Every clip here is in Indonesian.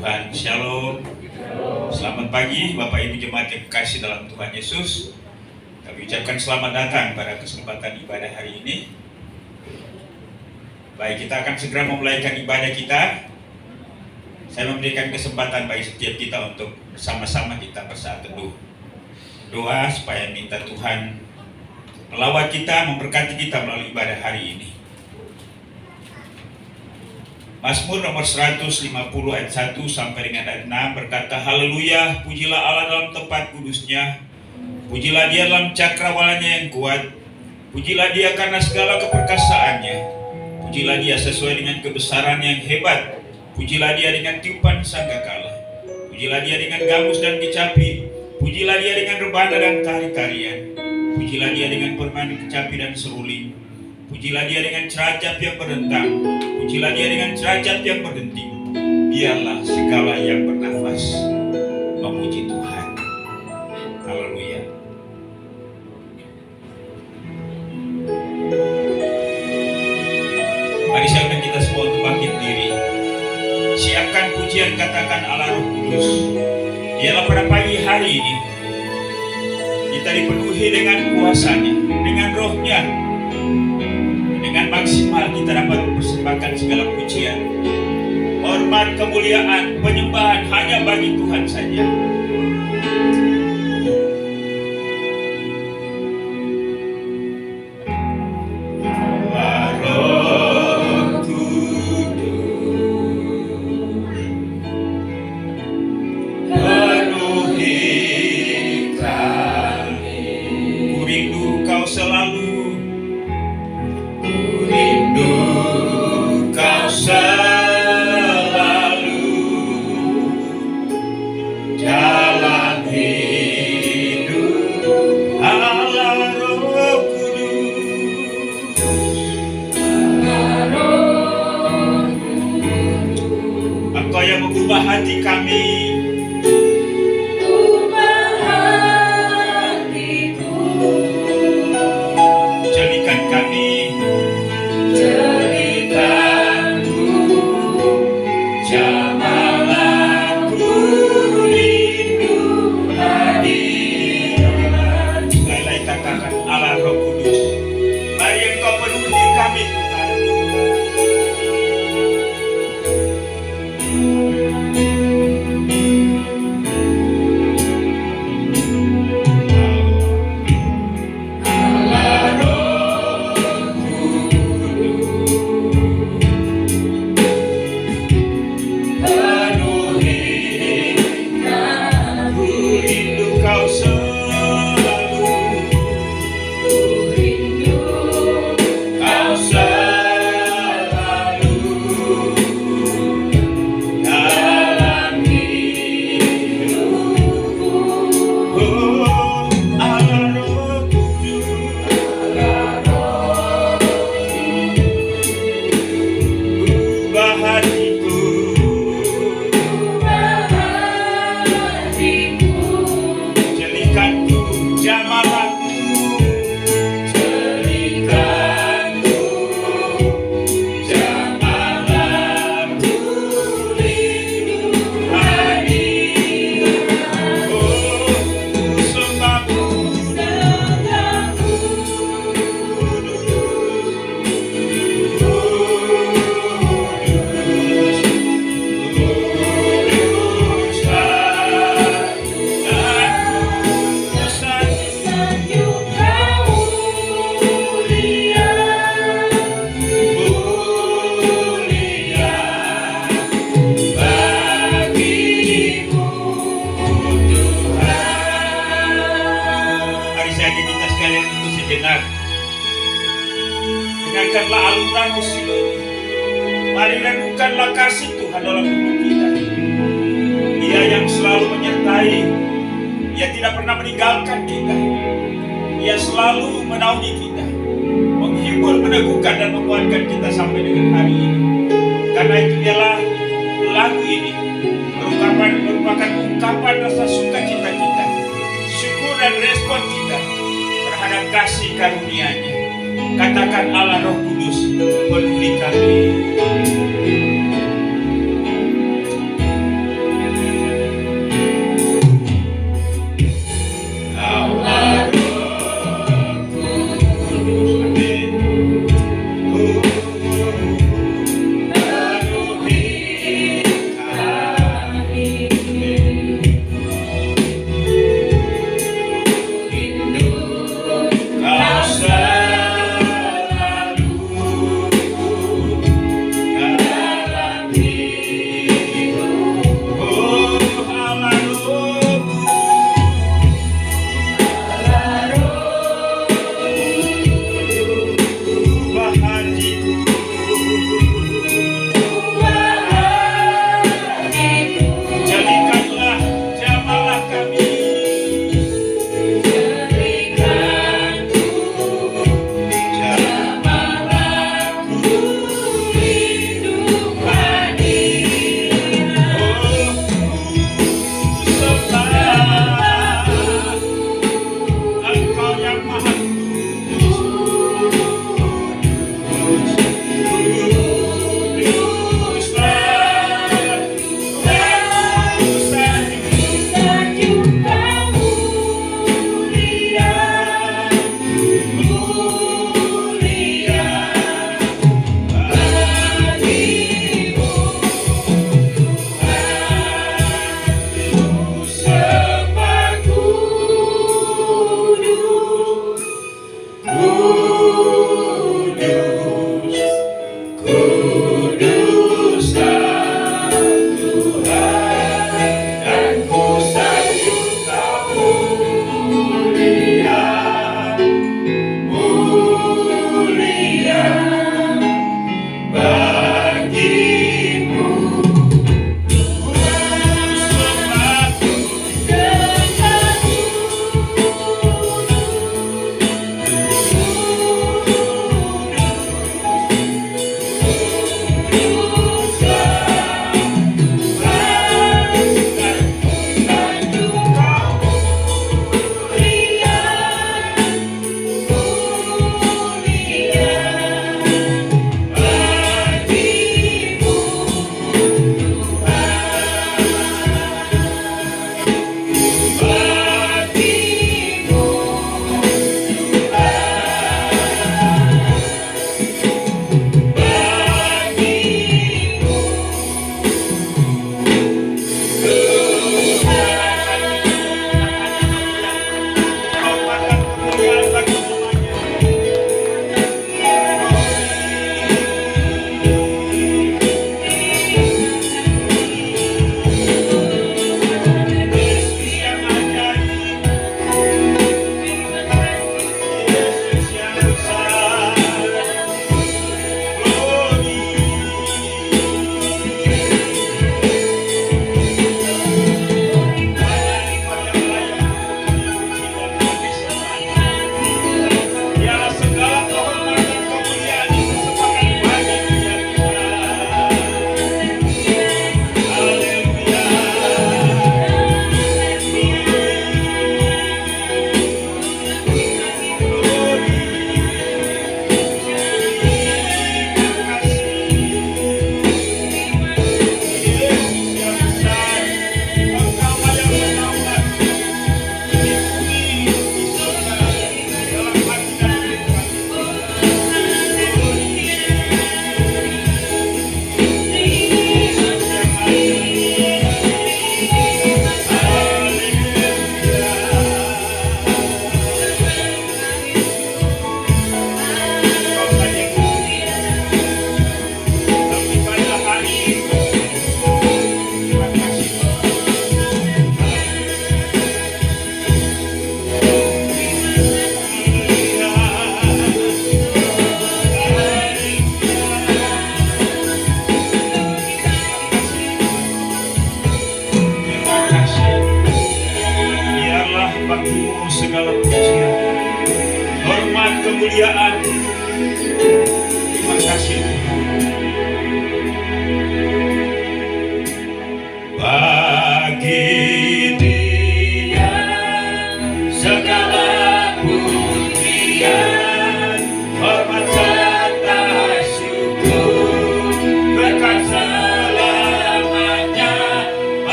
Tuhan, Shalom. Selamat pagi Bapak Ibu Jemaat yang kekasih dalam Tuhan Yesus. Kami ucapkan selamat datang pada kesempatan ibadah hari ini. Baik, kita akan segera memulaikan ibadah kita. Saya memberikan kesempatan bagi setiap kita untuk bersama-sama kita bersaat teduh. Doa supaya minta Tuhan melawat kita, memberkati kita melalui ibadah hari ini. Mazmur nomor 150 ayat 1 sampai dengan ayat 6 berkata, Haleluya, pujilah Allah dalam tempat kudusnya, pujilah Dia dalam cakrawalanya yang kuat, pujilah Dia karena segala keperkasaannya, pujilah Dia sesuai dengan kebesaran yang hebat, pujilah Dia dengan tiupan sangkakala, pujilah Dia dengan gambus dan kecapi, pujilah Dia dengan rebana dan tari-tarian, pujilah Dia dengan permainan kecapi dan seruling, pujilah Dia dengan ceracap yang berdentang, pujilah Dia dengan ceracap yang berdenting. Biarlah segala yang bernafas memuji Tuhan. Haleluya. Mari saya undang kita semua untuk bangkit diri. Siapkan pujian, katakan Allah Roh Kudus. Biarlah pada pagi hari ini kita dipenuhi dengan kuasa-Nya, dengan Roh-Nya. Dengan maksimal kita dapat mempersembahkan segala pujian, hormat, kemuliaan, penyembahan hanya bagi Tuhan saja. Hati kami, ubah hatiku, jadikan kami, jadikanku, jamalanku, rindu hadirat. Mulai katakan Allah Roh Kudus, mari Engkau penuhi kami Tuhan. Dengarkanlah alunan musik ini. Mari renungkanlah kasih Tuhan dalam hidup kita. Dia yang selalu menyertai. Dia tidak pernah meninggalkan kita. Dia selalu menaungi kita, menghibur, meneguhkan dan menguatkan kita sampai dengan hari ini. Karena itu ialah lagu ini merupakan ungkapan rasa sukacita kita, syukur dan respon kita terhadap kasih karunia-Nya. Katakan Allah Roh Kudus penuhi kami.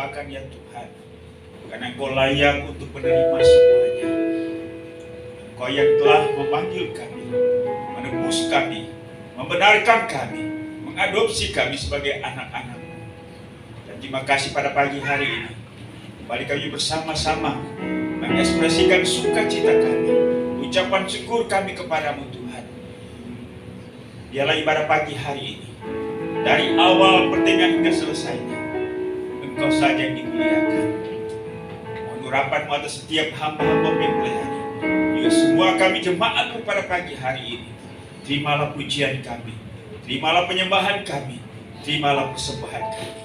sembahkan ya Tuhan. Karena Engkau layak untuk menerima semuanya. Engkau yang telah memanggil kami, menebus kami, membenarkan kami, mengadopsi kami sebagai anak-anak. Dan terima kasih pada pagi hari ini. Kembali kami bersama-sama mengekspresikan sukacita kami, ucapan syukur kami kepadamu Tuhan. Biarlah ibadah pagi hari ini, dari awal pertengahan hingga selesainya, Engkau saja yang dimuliakan. Mohon urapan-Mu atas setiap hamba-hamba yang melayani. Ya semua kami jemaat pada pagi hari ini, terimalah pujian kami, terimalah penyembahan kami, terimalah persembahan kami.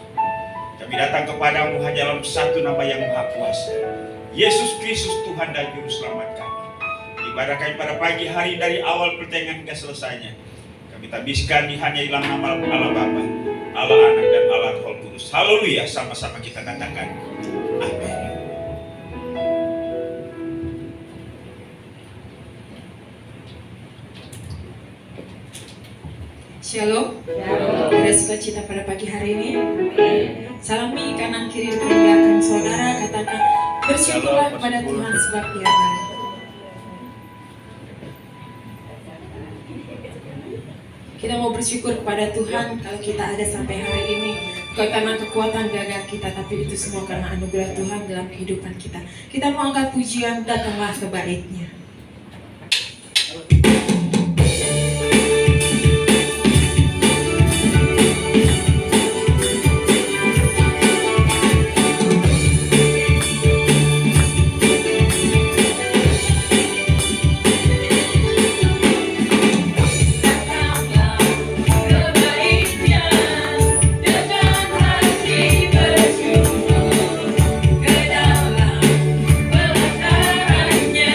Kami datang kepadamu hanya dalam satu nama yang Maha Kuasa, Yesus Kristus Tuhan dan Juru Selamat kami. Ibadah kami pada pagi hari dari awal pertengahan hingga selesainya, kami tabiskan di hanya dalam nama Allah Bapa, Allah Anak dan Allah Roh Kudus. Haleluya, sama-sama kita katakan amin. Shalom. Ada sukacita pada pagi hari ini. Salami kanan kiri depan belakang saudara, katakan bersyukurlah kepada Tuhan sebab Dia baik. Kita mau bersyukur kepada Tuhan kalau kita ada sampai hari ini. Bukan karena kekuatan gagah kita, tapi itu semua karena anugerah Tuhan dalam kehidupan kita. Kita mau angkat pujian, datanglah ke bait-Nya. Ke dalam pelatarannya.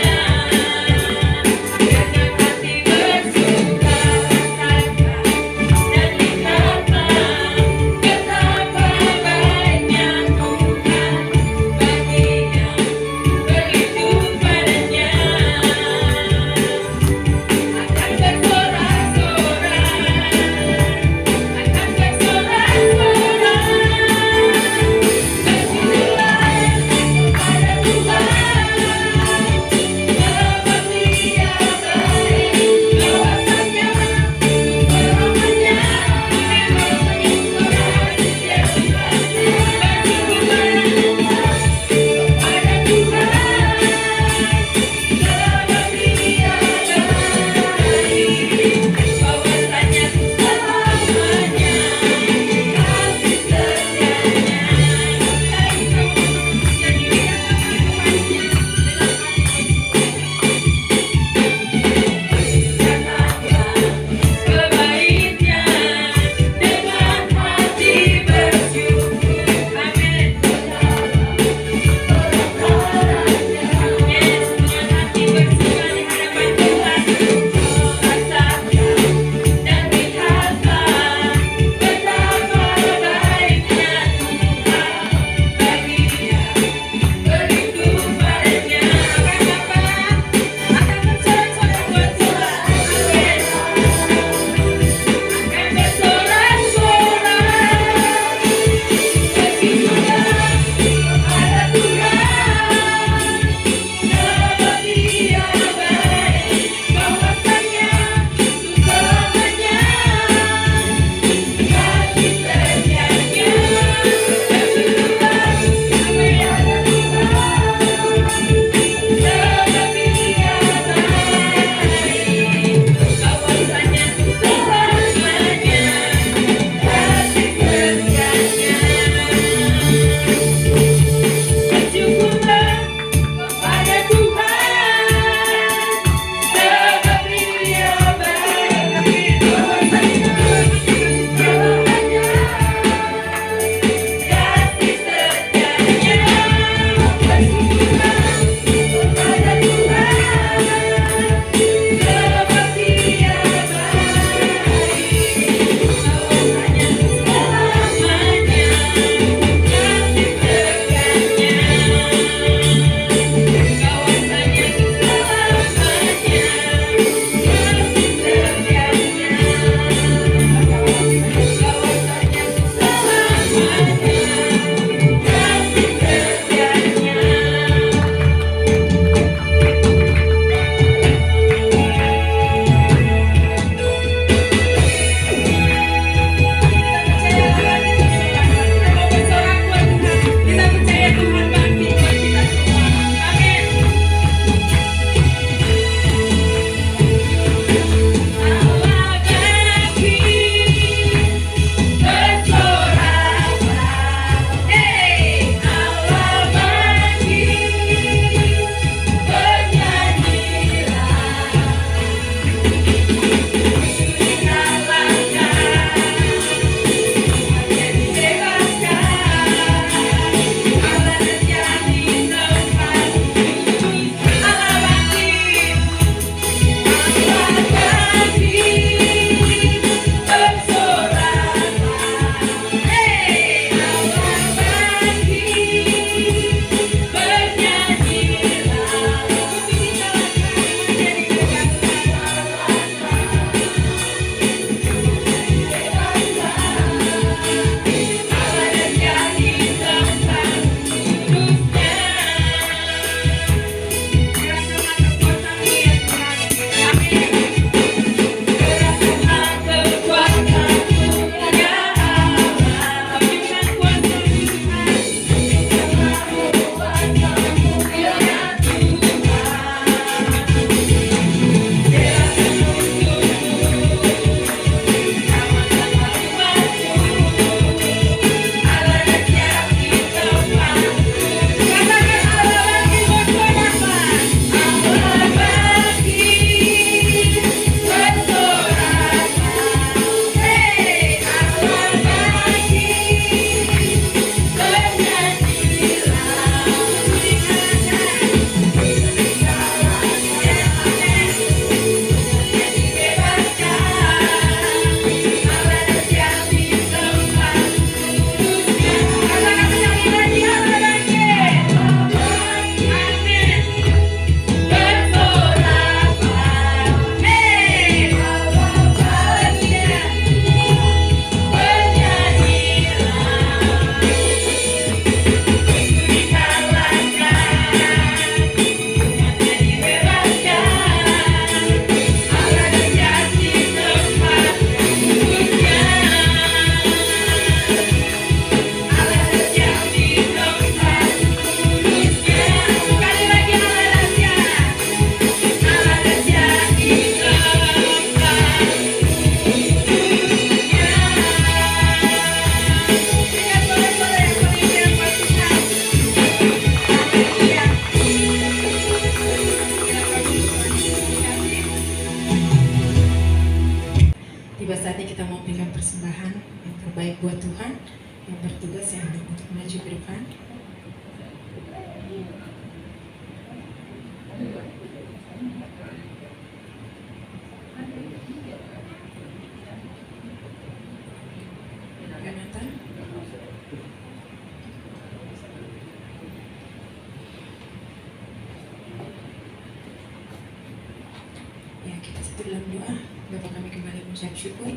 dalam doa. Bapa kami kembali mengucap syukur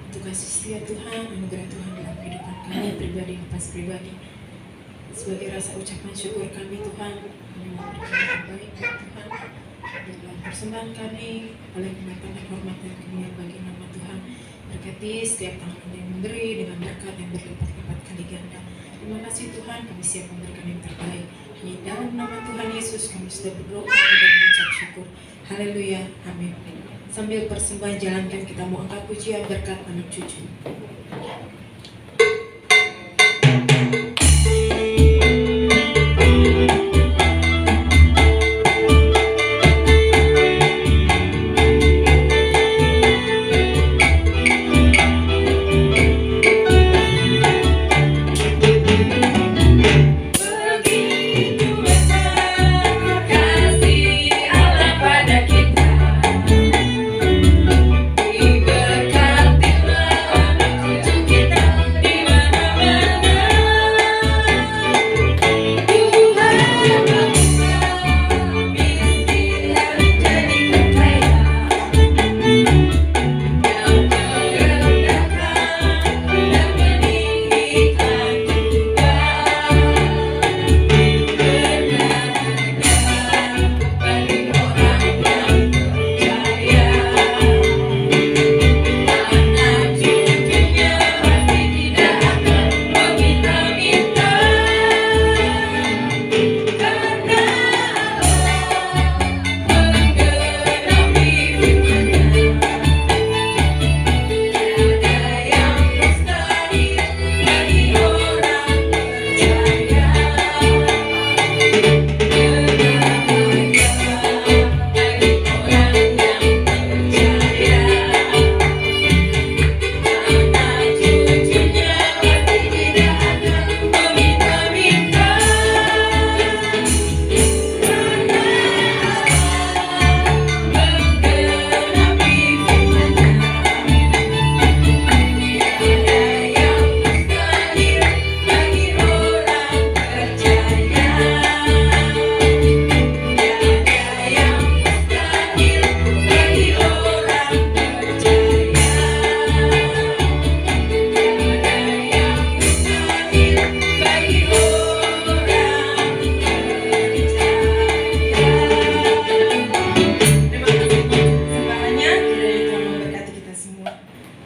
untuk kasih setia Tuhan, anugerah Tuhan dalam kehidupan kami pribadi lepas pribadi. Sebagai rasa ucapan syukur kami Tuhan, kami memberikan yang terbaik ya Tuhan. Dalam persembahan kami, oleh kebaikan dan hormat dan kemuliaan bagi nama Tuhan. Berkati setiap tangan yang memberi dengan berkat yang berlipat-lipat kali ganda. Terima kasih Tuhan, kami siap memberikan yang terbaik. Di dalam nama Tuhan Yesus kami sudah berdoa dan mengucap syukur. Haleluya, amin. Sambil persembahan jalankan, kita mau angkat pujian berkat anak cucu.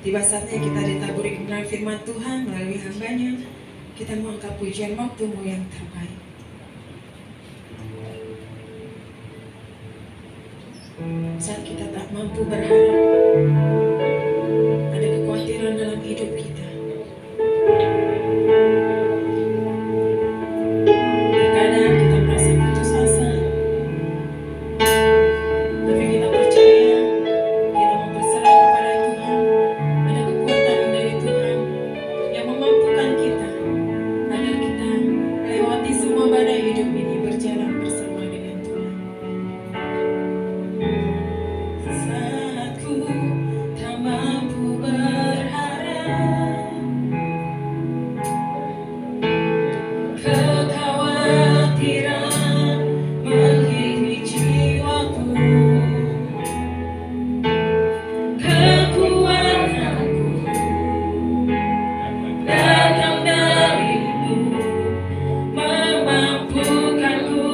Tiba saatnya kita ditaburi kebenaran firman Tuhan melalui hambanya. Kita mau angkat pujian waktumu yang terbaik. Saat kita tak mampu berharap, ada kekhawatiran dalam hidup kita. Terkadang kita merasa putus asa, tapi kita percaya, kita mau berserah kepada Tuhan. Ada kekuatan dari Tuhan yang memampukan kita agar kita melewati semua badai hidup ini, berjalan bersama dengan Tuhan. Saat ku tak mampu berharap, kekhawatiran menghinggapi jiwaku, kekuatanku datang darimu, memampukanku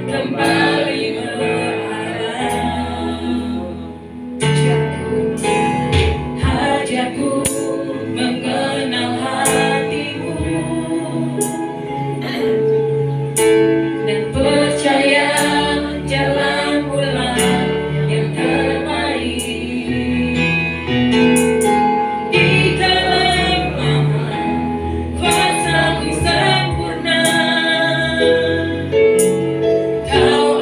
kembali berharap. Hajarku mengenal hatimu dan percaya jalanmu lah yang terbaik. Di dalam kuasamu sempurna, Kau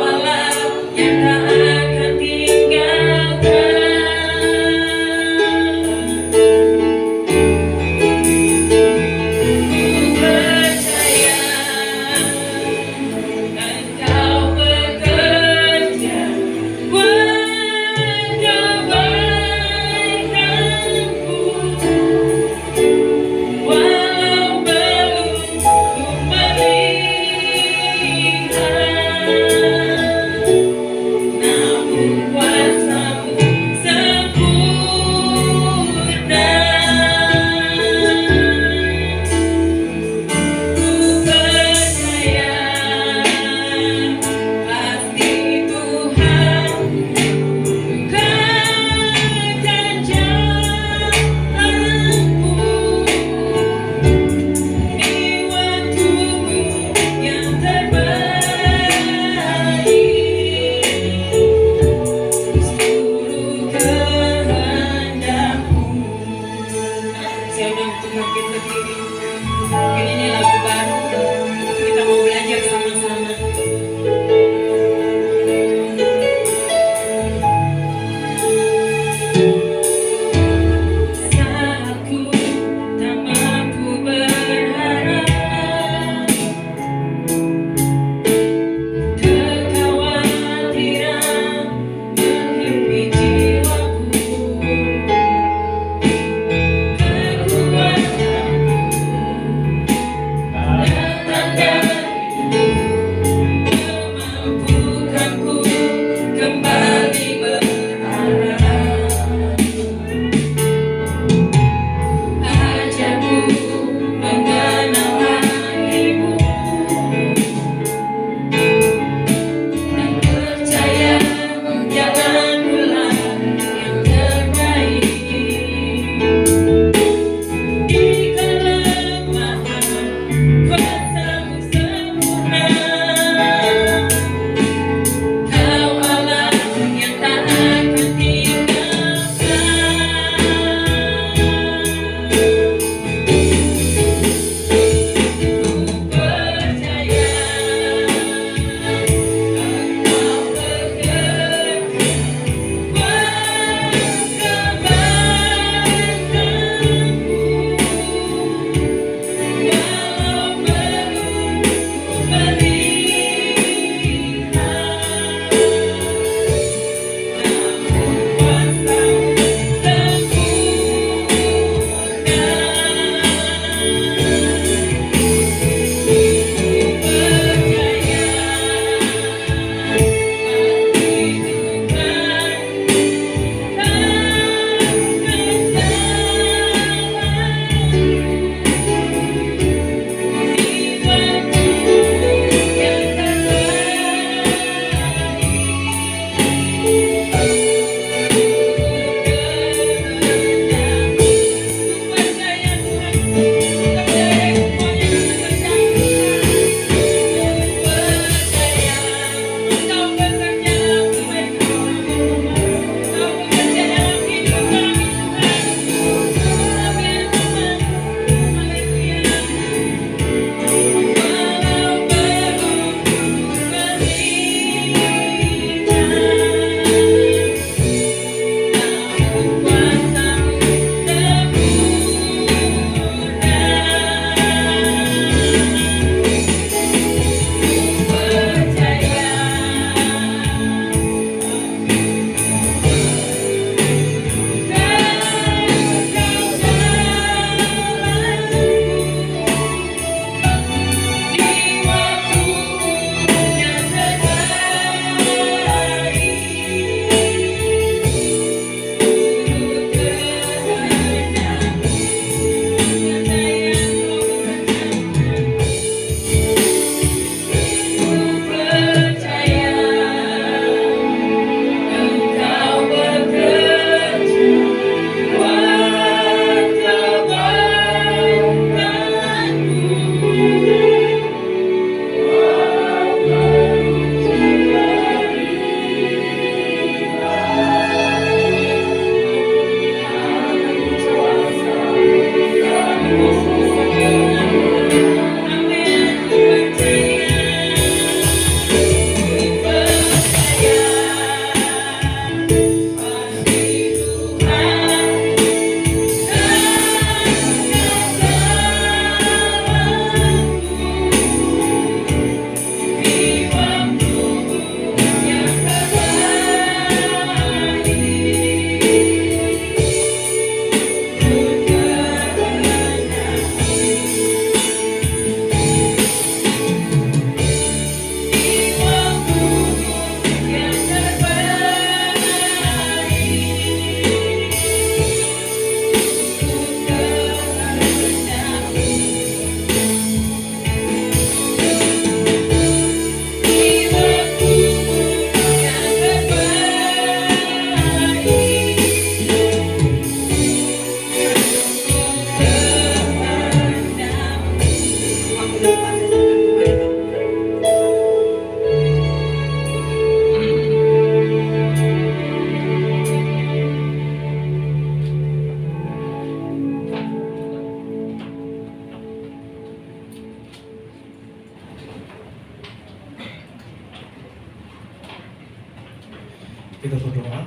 Kita berdoa.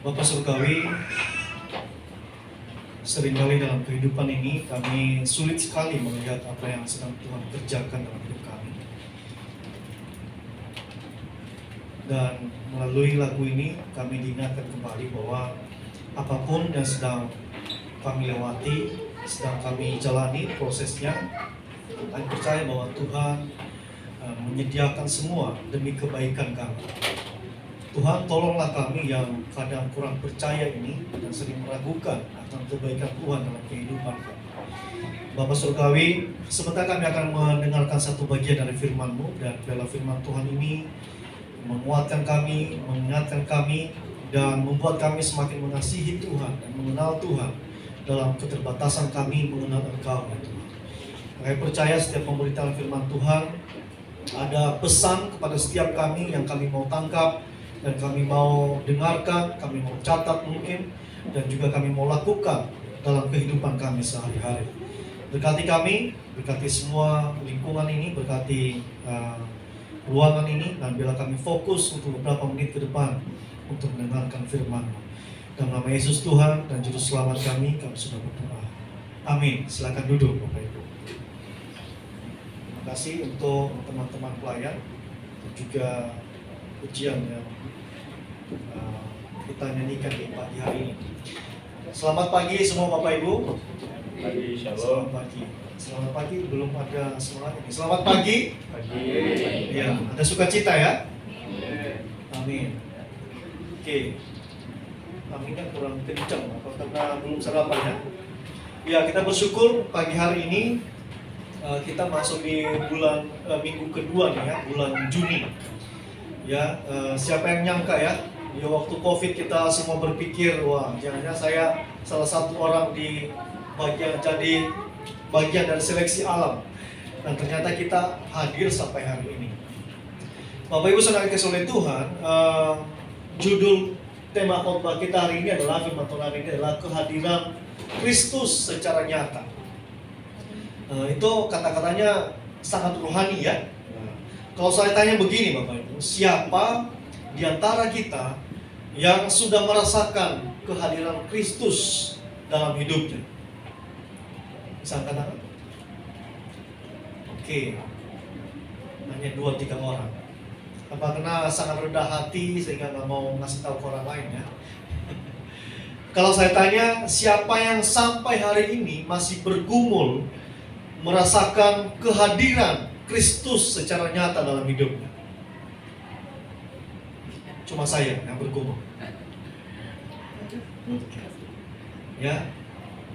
Bapa Surgawi, seringkali dalam kehidupan ini kami sulit sekali melihat apa yang sedang Tuhan kerjakan dalam hidup kami. Dan melalui lagu ini kami diingatkan kembali bahwa apapun yang sedang kami lewati, sedang kami jalani prosesnya, kami percaya bahwa Tuhan menyediakan semua demi kebaikan kami. Tuhan, tolonglah kami yang kadang kurang percaya ini dan sering meragukan akan kebaikan Tuhan dalam kehidupan kami. Bapa Surgawi, sebentar kami akan mendengarkan satu bagian dari firman-Mu, dan biarlah firman Tuhan ini menguatkan kami, mengingatkan kami, dan membuat kami semakin mengasihi Tuhan dan mengenal Tuhan dalam keterbatasan kami mengenal Engkau, ya Tuhan. Kami percaya setiap pemberitaan firman Tuhan ada pesan kepada setiap kami yang kami mau tangkap, dan kami mau dengarkan, kami mau catat mungkin, dan juga kami mau lakukan dalam kehidupan kami sehari-hari. Berkati kami, berkati semua lingkungan ini, berkati ruangan ini, dan bila kami fokus untuk beberapa menit ke depan untuk mendengarkan firman-Mu. Dalam nama Yesus Tuhan dan Juru Selamat kami sudah berdoa. Amin. Silakan duduk Bapak Ibu. Terima kasih untuk teman-teman pelayan dan juga ujian yang kita nyanyikan di pagi hari ini. Selamat pagi semua Bapak Ibu. Pagi, shalom. Selamat pagi. Selamat pagi, belum ada semangat ini. Selamat pagi. Pagi. Ya, ada sukacita ya. Amin. Oke. Aminnya kurang kencang, apa karena belum sarapan ya? Ya, kita bersyukur pagi hari ini kita masuk di bulan minggu kedua nih ya, bulan Juni. Ya, siapa yang nyangka ya? Ya waktu COVID kita semua berpikir, wah jangan-jangan saya salah satu orang di jadi bagian dari seleksi alam. Dan ternyata kita hadir sampai hari ini. Bapak Ibu saudara kasih oleh Tuhan, judul tema khotbah kita hari ini adalah firman Tuhan hari ini adalah kehadiran Kristus secara nyata. Itu kata-katanya sangat rohani ya. Kalau saya tanya begini Bapak Ibu, siapa di antara kita yang sudah merasakan kehadiran Kristus dalam hidupnya? Bisa angkat tangan? Oke, hanya 2-3 orang. Apa karena sangat rendah hati sehingga nggak mau ngasih tahu ke orang lain ya? Kalau saya tanya, siapa yang sampai hari ini masih bergumul merasakan kehadiran Kristus secara nyata dalam hidupnya? Cuma saya yang bergumul. Ya.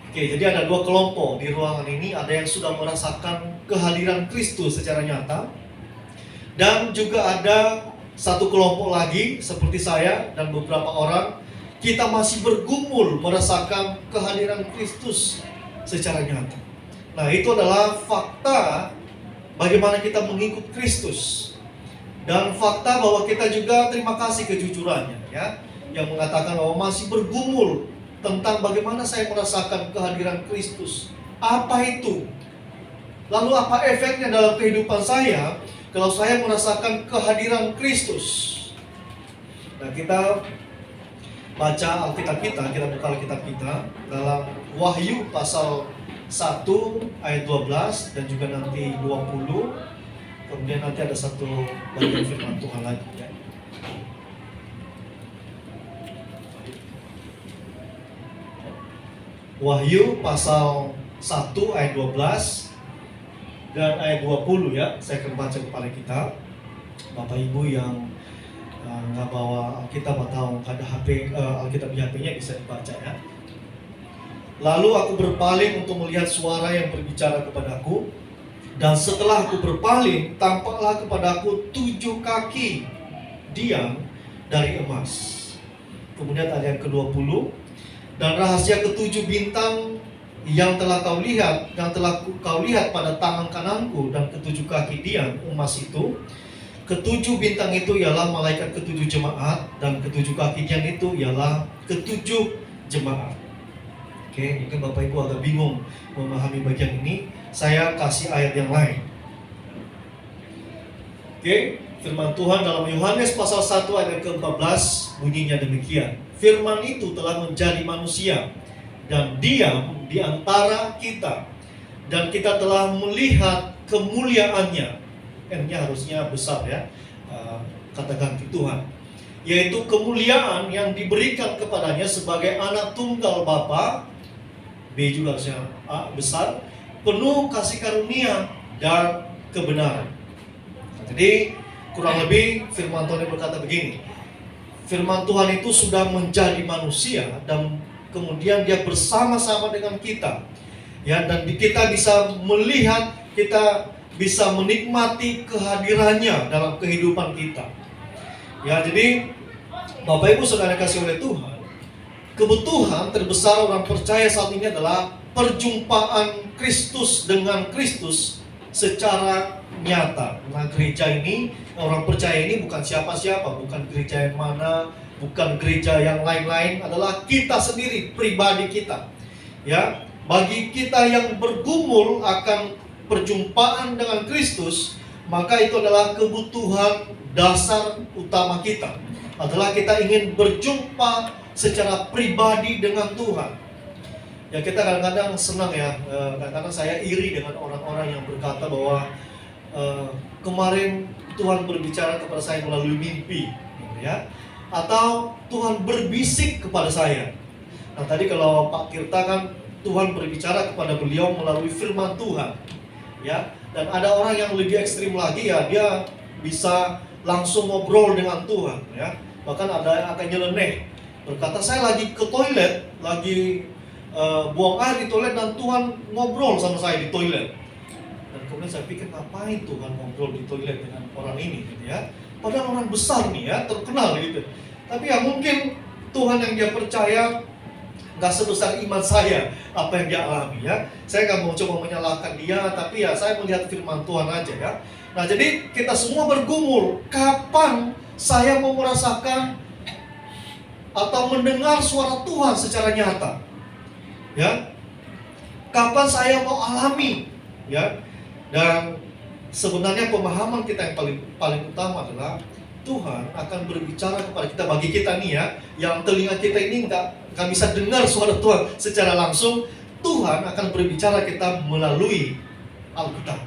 Oke, jadi ada 2 kelompok di ruangan ini. Ada yang sudah merasakan kehadiran Kristus secara nyata, dan juga ada satu kelompok lagi seperti saya dan beberapa orang, kita masih bergumul merasakan kehadiran Kristus secara nyata. Nah, itu adalah fakta bagaimana kita mengikut Kristus, dan fakta bahwa kita juga terima kasih kejujurannya ya, yang mengatakan bahwa masih bergumul tentang bagaimana saya merasakan kehadiran Kristus. Apa itu? Lalu apa efeknya dalam kehidupan saya kalau saya merasakan kehadiran Kristus? Nah, kita baca Alkitab kita buka Alkitab kita dalam Wahyu pasal 1 ayat 12 dan juga nanti 20. Kemudian nanti ada satu bagian firman Tuhan lagi ya. Wahyu pasal 1 ayat 12 dan ayat 20 ya. Saya akan baca kepada kita. Bapak Ibu yang nggak bawa Alkitab atau ada HP, Alkitab di HP-nya bisa dibaca ya. Lalu aku berpaling untuk melihat suara yang berbicara kepadaku, dan setelah aku berpaling, tampaklah kepadaku 7 kaki diam dari emas. Kemudian ayat ke-20, dan rahasia ke-7 bintang yang telah kau lihat, pada tangan kananku, dan ke-7 kaki diam emas itu. Ke-7 bintang itu ialah malaikat ke-7 jemaat, dan ke-7 kaki diam itu ialah ke-7 jemaat. Oke, mungkin Bapak Ibu agak bingung memahami bagian ini. Saya kasih ayat yang lain. Oke, Firman Tuhan dalam Yohanes pasal 1 ayat ke-14 bunyinya demikian. Firman itu telah menjadi manusia dan diam di antara kita, dan kita telah melihat kemuliaannya. N-nya harusnya besar ya, kata ganti Tuhan, yaitu kemuliaan yang diberikan kepadanya sebagai anak tunggal Bapa. B juga harusnya A, besar, penuh kasih karunia dan kebenaran. Jadi kurang lebih firman Tuhan berkata begini, firman Tuhan itu sudah menjadi manusia dan kemudian dia bersama-sama dengan kita, ya, dan kita bisa melihat, kita bisa menikmati kehadirannya dalam kehidupan kita, ya. Jadi Bapak Ibu Saudara kasih oleh Tuhan, kebutuhan terbesar orang percaya saat ini adalah perjumpaan Kristus dengan Kristus secara nyata. Nah, gereja ini, orang percaya ini bukan siapa-siapa, bukan gereja yang mana, bukan gereja yang lain-lain, adalah kita sendiri, pribadi kita. Ya, bagi kita yang bergumul akan perjumpaan dengan Kristus, maka itu adalah kebutuhan dasar utama kita. Adalah kita ingin berjumpa secara pribadi dengan Tuhan. Ya, kita kadang-kadang senang ya, kadang-kadang saya iri dengan orang-orang yang berkata bahwa kemarin Tuhan berbicara kepada saya melalui mimpi, ya, atau Tuhan berbisik kepada saya. Nah, tadi kalau Pak Tirta kan Tuhan berbicara kepada beliau melalui firman Tuhan, ya. Dan ada orang yang lebih ekstrim lagi, ya, dia bisa langsung ngobrol dengan Tuhan, ya. Bahkan ada yang akan nyeleneh, berkata saya lagi ke toilet, lagi buang air di toilet dan Tuhan ngobrol sama saya di toilet. Dan kemudian saya pikir, ngapain Tuhan ngobrol di toilet dengan orang ini, gitu ya. Padahal orang besar nih ya, terkenal gitu. Tapi ya mungkin Tuhan yang dia percaya gak sebesar iman saya, apa yang dia alami, ya. Saya gak mau coba menyalahkan dia, tapi ya saya melihat firman Tuhan aja, ya. Nah, jadi kita semua bergumul, kapan saya mau merasakan atau mendengar suara Tuhan secara nyata, ya. Kapan saya mau alami, ya. Dan sebenarnya pemahaman kita yang paling utama adalah Tuhan akan berbicara kepada kita. Bagi kita nih ya, yang telinga kita ini nggak bisa dengar suara Tuhan secara langsung, Tuhan akan berbicara kita melalui Alkitab.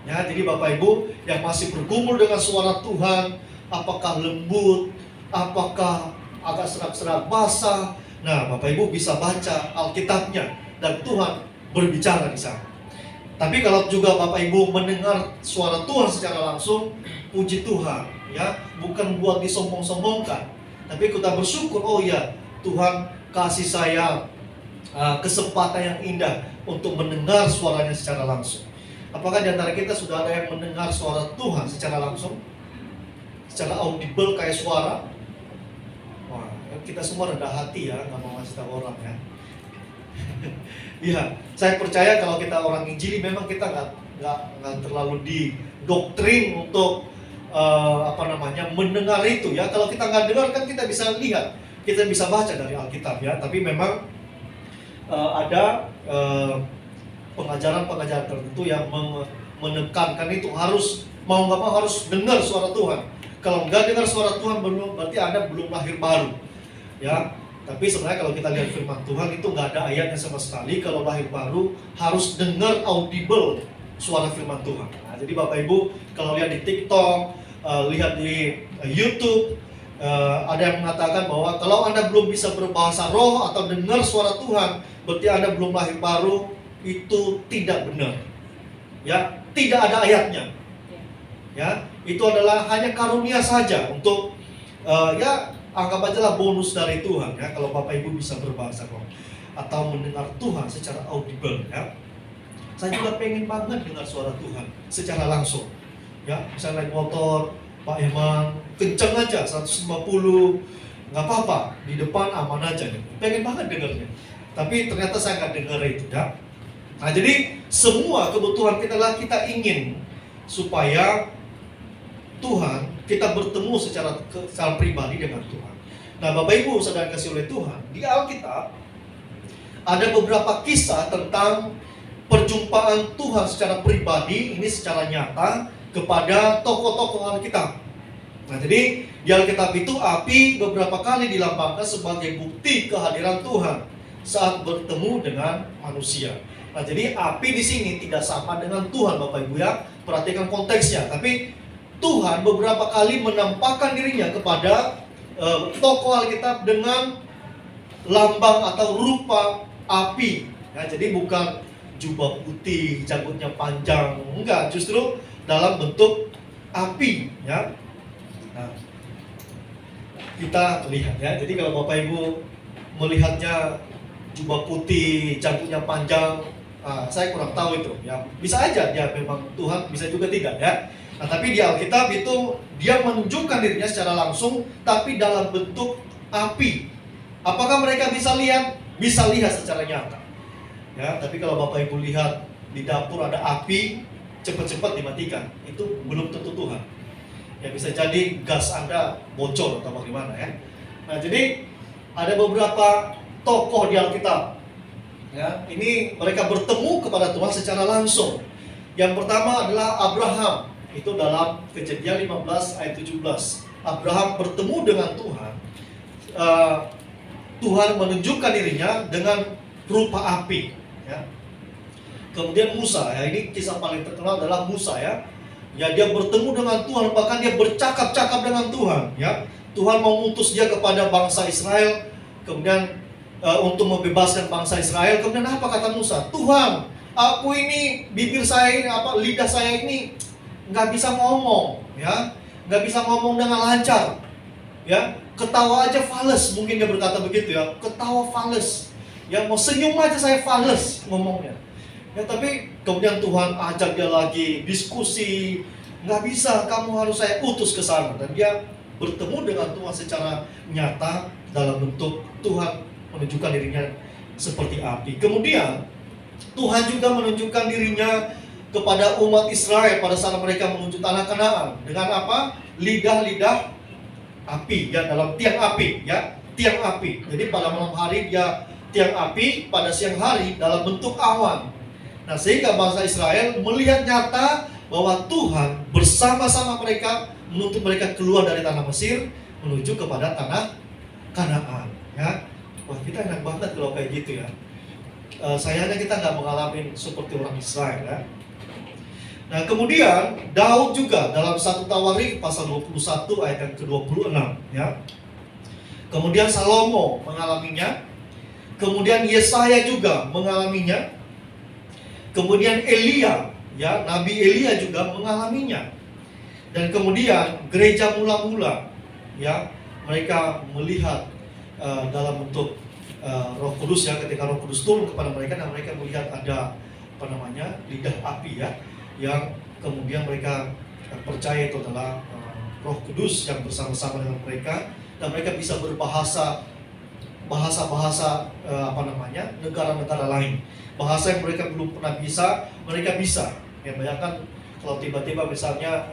Ya, jadi Bapak Ibu yang masih bergumul dengan suara Tuhan, apakah lembut, apakah agak serak-serak basah, nah Bapak Ibu bisa baca Alkitabnya dan Tuhan berbicara di sana. Tapi kalau juga Bapak Ibu mendengar suara Tuhan secara langsung, puji Tuhan, ya, bukan buat disombong-sombongkan, tapi kita bersyukur, oh ya, Tuhan kasih saya kesempatan yang indah untuk mendengar suaranya secara langsung. Apakah di antara kita sudah ada yang mendengar suara Tuhan secara langsung? Secara audible kayak suara? Wah, kita semua rendah hati ya, nggak mau ngasih tahu orang ya. Iya, saya percaya kalau kita orang Injili memang kita nggak terlalu didoktrin untuk mendengar itu ya. Kalau kita nggak dengar kan kita bisa lihat, kita bisa baca dari Alkitab ya. Tapi memang ada pengajaran-pengajaran tertentu yang menekankan itu harus mau nggak mau harus dengar suara Tuhan. Kalau nggak dengar suara Tuhan berarti Anda belum lahir baru, ya. Tapi sebenarnya kalau kita lihat firman Tuhan itu nggak ada ayatnya sama sekali kalau lahir baru harus dengar audible suara firman Tuhan. Nah, jadi Bapak Ibu kalau lihat di TikTok, lihat di YouTube, ada yang mengatakan bahwa kalau Anda belum bisa berbahasa roh atau dengar suara Tuhan, berarti Anda belum lahir baru. Itu tidak benar. Ya, tidak ada ayatnya. Ya, itu adalah hanya karunia saja untuk ya anggap aja lah bonus dari Tuhan ya, kalau Bapak Ibu bisa berbahasa roh atau mendengar Tuhan secara audible ya. Saya juga pengen banget dengar suara Tuhan secara langsung. Ya, misalnya naik motor, Pak Eman, kenceng aja 150, nggak apa-apa, di depan aman aja nih. Pengen banget dengarnya. Tapi ternyata saya nggak dengar itu ya. Nah, jadi semua kebutuhan kita lah kita ingin supaya Tuhan, kita bertemu secara pribadi dengan Tuhan. Nah, Bapak Ibu saudara kasih oleh Tuhan, di Alkitab ada beberapa kisah tentang perjumpaan Tuhan secara pribadi, ini secara nyata kepada tokoh-tokoh Alkitab. Nah, jadi di Alkitab itu api beberapa kali dilambangkan sebagai bukti kehadiran Tuhan saat bertemu dengan manusia. Nah, jadi api di sini tidak sama dengan Tuhan, Bapak Ibu ya. Perhatikan konteksnya. Tapi Tuhan beberapa kali menampakkan dirinya kepada tokoh Alkitab dengan lambang atau rupa api. Ya, jadi bukan jubah putih, janggutnya panjang, enggak, justru dalam bentuk api. Ya. Nah, kita lihat ya. Jadi kalau Bapak Ibu melihatnya jubah putih, janggutnya panjang, saya kurang tahu itu. Ya, bisa aja dia memang Tuhan, bisa juga tidak ya. Nah, tapi di Alkitab itu dia menunjukkan dirinya secara langsung, tapi dalam bentuk api. Apakah mereka bisa lihat? Bisa lihat secara nyata. Ya, tapi kalau Bapak Ibu lihat di dapur ada api, cepat-cepat dimatikan, itu belum tentu Tuhan. Ya, bisa jadi gas Anda bocor atau bagaimana ya. Nah, jadi ada beberapa tokoh di Alkitab. Ya, ini mereka bertemu kepada Tuhan secara langsung. Yang pertama adalah Abraham. Itu dalam Kejadian 15 ayat 17. Abraham bertemu dengan Tuhan. Tuhan menunjukkan dirinya dengan rupa api. Ya. Kemudian Musa, ya, ini kisah paling terkenal adalah Musa ya. Ya, dia bertemu dengan Tuhan, bahkan dia bercakap-cakap dengan Tuhan. Ya, Tuhan mau mengutus dia kepada bangsa Israel, kemudian untuk membebaskan bangsa Israel. Kemudian apa kata Musa? Tuhan, aku ini bibir saya ini lidah saya ini nggak bisa ngomong, ya, nggak bisa ngomong dengan lancar, ya, ketawa aja fales, mungkin dia berkata begitu ya, ketawa fales, ya, mau senyum aja saya fales ngomongnya, ya, tapi kemudian Tuhan ajak dia lagi diskusi, nggak bisa, kamu harus saya utus ke sana, dan dia bertemu dengan Tuhan secara nyata dalam bentuk Tuhan menunjukkan dirinya seperti api. Kemudian Tuhan juga menunjukkan dirinya kepada umat Israel pada saat mereka menuju tanah Kanaan dengan apa? Lidah-lidah api, ya, dalam tiang api, ya, tiang api. Jadi pada malam hari dia tiang api, pada siang hari dalam bentuk awan. Nah, sehingga bangsa Israel melihat nyata bahwa Tuhan bersama-sama mereka menuntut mereka keluar dari tanah Mesir menuju kepada tanah Kanaan. Ya, wah, kita enak banget kalau kayak gitu ya. Sayangnya kita nggak mengalami seperti orang Israel ya. Nah, kemudian Daud juga dalam 1 Tawarik pasal 21 ayat yang ke-26 ya. Kemudian Salomo mengalaminya. Kemudian Yesaya juga mengalaminya. Kemudian Elia, ya, Nabi Elia juga mengalaminya. Dan kemudian gereja mula-mula, ya, mereka melihat dalam bentuk Roh Kudus ya, ketika Roh Kudus turun kepada mereka dan mereka melihat ada lidah api ya, yang kemudian mereka percaya itu adalah Roh Kudus yang bersama-sama dengan mereka, dan mereka bisa berbahasa bahasa-bahasa negara-negara lain, bahasa yang mereka belum pernah bisa, mereka bisa. Ya, bayangkan kalau tiba-tiba misalnya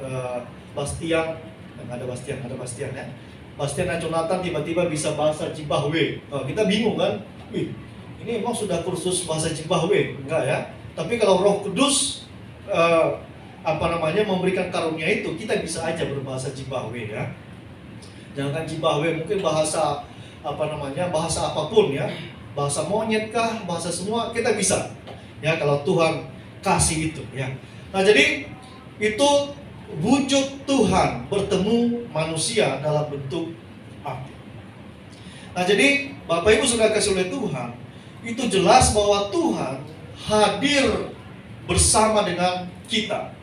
Bastian ya, Bastian dan Jonathan tiba-tiba bisa bahasa Zimbabwe. Kita bingung kan? Wih, ini emang sudah kursus bahasa Zimbabwe? Enggak ya. Tapi kalau Roh Kudus memberikan karunia itu, kita bisa aja berbahasa Zimbabwe ya. Jangan Zimbabwe, mungkin bahasa bahasa apapun ya. Bahasa monyet kah, bahasa semua kita bisa. Ya, kalau Tuhan kasih itu ya. Nah, jadi itu wujud Tuhan bertemu manusia dalam bentuk api. Nah, jadi Bapak Ibu sudah kasih oleh Tuhan, itu jelas bahwa Tuhan hadir bersama dengan kita.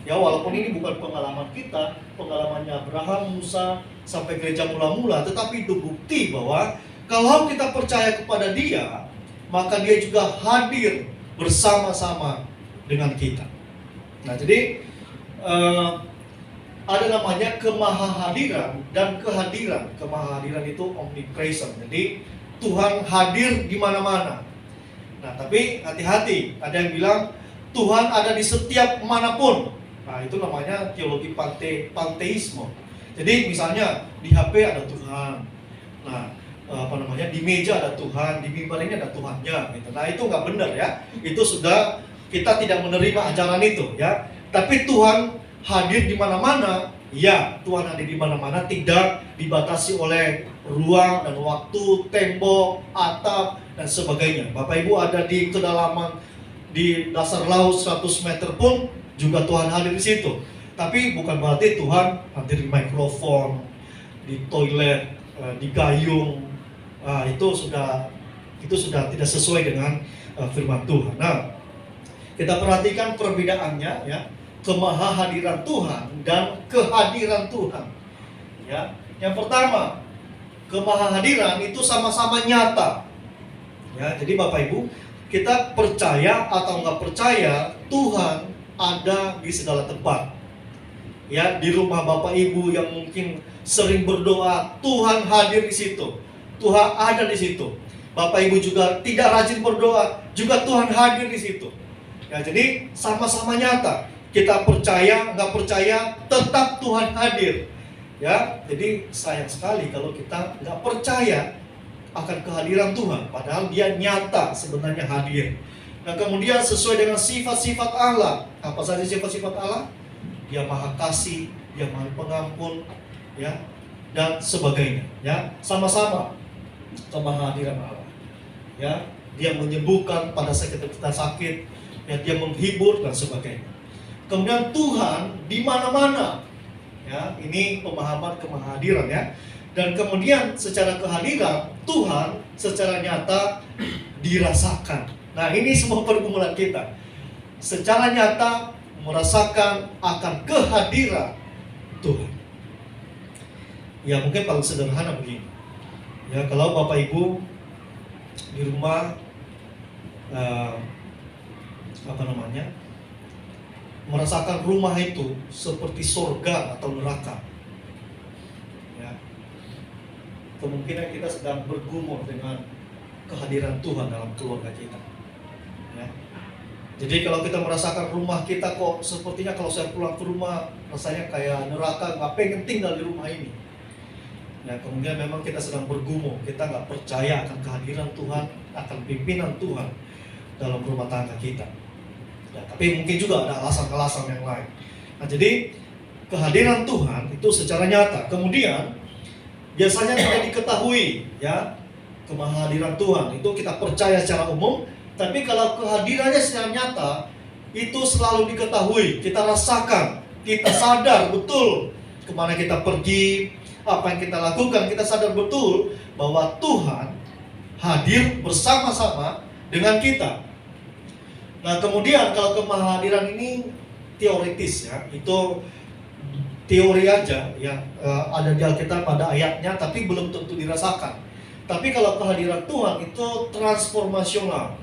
Ya, walaupun ini bukan pengalaman kita, pengalamannya Abraham, Musa, sampai gereja mula-mula, tetapi itu bukti bahwa kalau kita percaya kepada Dia, maka Dia juga hadir bersama-sama dengan kita. Nah, jadi ada namanya kemahahadiran dan kehadiran. Kemahahadiran itu omnipresent. Jadi Tuhan hadir di mana-mana. Nah, tapi hati-hati, ada yang bilang Tuhan ada di setiap manapun. Nah, itu namanya teologi panteisme. Jadi misalnya di HP ada Tuhan. Nah, di meja ada Tuhan, di mimbar ini ada Tuhannya gitu. Nah, itu nggak benar ya. Itu sudah kita tidak menerima ajaran itu ya. Tapi Tuhan hadir di mana-mana? Ya, Tuhan hadir di mana-mana, tidak dibatasi oleh ruang dan waktu, tembok, atap, dan sebagainya. Bapak Ibu ada di kedalaman di dasar laut 100 meter pun juga Tuhan hadir di situ. Tapi bukan berarti Tuhan hadir di mikrofon, di toilet, di gayung. Itu sudah tidak sesuai dengan firman Tuhan. Nah, kita perhatikan perbedaannya ya, kemahahadiran Tuhan dan kehadiran Tuhan. Ya, yang pertama, kemahahadiran itu sama-sama nyata. Ya, jadi Bapak Ibu, kita percaya atau nggak percaya Tuhan ada di segala tempat. Ya, di rumah Bapak Ibu yang mungkin sering berdoa, Tuhan hadir di situ. Tuhan ada di situ. Bapak Ibu juga tidak rajin berdoa, juga Tuhan hadir di situ. Ya, jadi sama-sama nyata. Kita percaya, nggak percaya, tetap Tuhan hadir. Ya, jadi sayang sekali kalau kita nggak percaya akan kehadiran Tuhan, padahal Dia nyata sebenarnya hadir. Nah, kemudian sesuai dengan sifat-sifat Allah. Apa saja sifat-sifat Allah? Dia Maha Kasih, Dia Maha Pengampun, ya, dan sebagainya. Ya, sama-sama kemahadiran Allah. Ya, Dia menyembuhkan pada saat kita sakit, ya, Dia menghibur dan sebagainya. Kemudian Tuhan di mana-mana. Ya, ini pemahaman kemahadiran ya. Dan kemudian secara kehadiran Tuhan secara nyata dirasakan. Nah, ini semua pergumulan kita. Secara nyata merasakan akan kehadiran Tuhan. Ya, mungkin paling sederhana begini. Ya, kalau Bapak Ibu di rumah merasakan rumah itu seperti surga atau neraka. Ya. Kemungkinan kita sedang bergumul dengan kehadiran Tuhan dalam keluarga kita. Ya. Jadi kalau kita merasakan rumah kita kok sepertinya kalau saya pulang ke rumah rasanya kayak neraka, nggak pengen tinggal di rumah ini. Ya, kemudian memang kita sedang bergumul, kita nggak percaya akan kehadiran Tuhan, akan pimpinan Tuhan dalam rumah tangga kita. Ya, tapi mungkin juga ada alasan-alasan yang lain. Nah, jadi kehadiran Tuhan itu secara nyata. Kemudian biasanya tidak diketahui, ya, kehadiran Tuhan itu kita percaya secara umum. Tapi kalau kehadirannya secara nyata itu selalu diketahui, kita rasakan, kita sadar betul kemana kita pergi, apa yang kita lakukan, kita sadar betul bahwa Tuhan hadir bersama-sama dengan kita. Nah, kemudian kalau kemahadiran ini teoritis ya, itu teori aja ya, ada di Alkitab pada ayatnya tapi belum tentu dirasakan. Tapi kalau kehadiran Tuhan itu transformasional.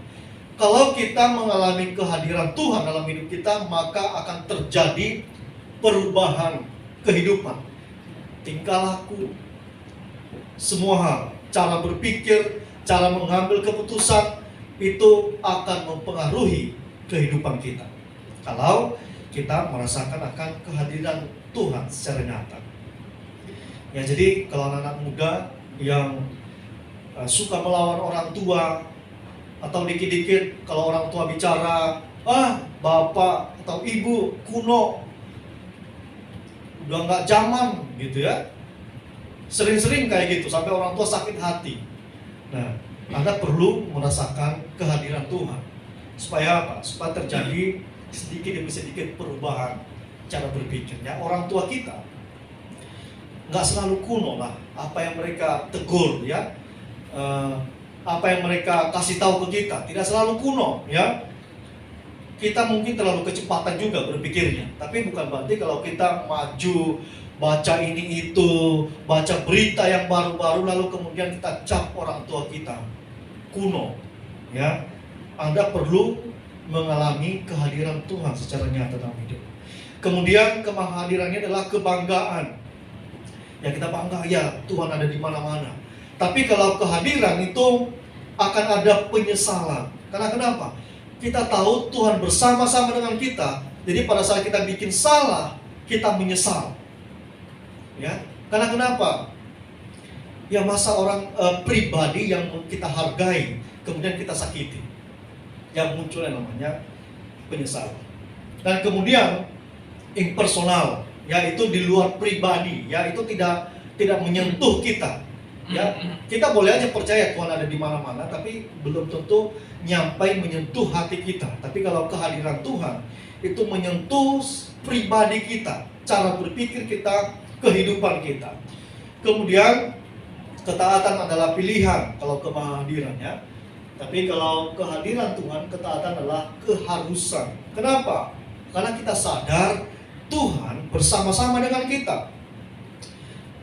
Kalau kita mengalami kehadiran Tuhan dalam hidup kita, maka akan terjadi perubahan kehidupan, tingkah laku, semua hal, cara berpikir, cara mengambil keputusan itu akan mempengaruhi kehidupan kita. Kalau kita merasakan akan kehadiran Tuhan secara nyata. Ya, jadi kalau anak-anak muda yang suka melawan orang tua, atau dikit-dikit kalau orang tua bicara, bapak atau ibu kuno, udah nggak zaman gitu ya. Sering-sering kayak gitu sampai orang tua sakit hati. Nah, Anda perlu merasakan kehadiran Tuhan. Supaya apa? Supaya terjadi sedikit demi sedikit perubahan cara berpikirnya. Orang tua kita nggak selalu kuno lah. Apa yang mereka tegur ya, apa yang mereka kasih tahu ke kita tidak selalu kuno ya. Kita mungkin terlalu kecepatan juga berpikirnya. Tapi bukan berarti kalau kita maju, baca ini itu, baca berita yang baru-baru lalu kemudian kita cap orang tua kita kuno ya. Anda perlu mengalami kehadiran Tuhan secara nyata dalam hidup. Kemudian kehadirannya adalah kebanggaan. Ya, kita bangga ya Tuhan ada di mana-mana. Tapi kalau kehadiran itu akan ada penyesalan. Karena kenapa? Kita tahu Tuhan bersama-sama dengan kita. Jadi pada saat kita bikin salah, kita menyesal. Ya, karena kenapa? Ya, masa orang pribadi yang kita hargai, kemudian kita sakiti. Yang muncul yang namanya penyesalan. Dan kemudian impersonal, ya, itu di luar pribadi, ya, itu tidak menyentuh kita. Ya, kita boleh aja percaya Tuhan ada di mana-mana, tapi belum tentu nyampai menyentuh hati kita. Tapi kalau kehadiran Tuhan itu menyentuh pribadi kita, cara berpikir kita, kehidupan kita. Kemudian ketaatan adalah pilihan kalau kehadirannya. Tapi kalau kehadiran Tuhan, ketaatan adalah keharusan. Kenapa? Karena kita sadar Tuhan bersama-sama dengan kita.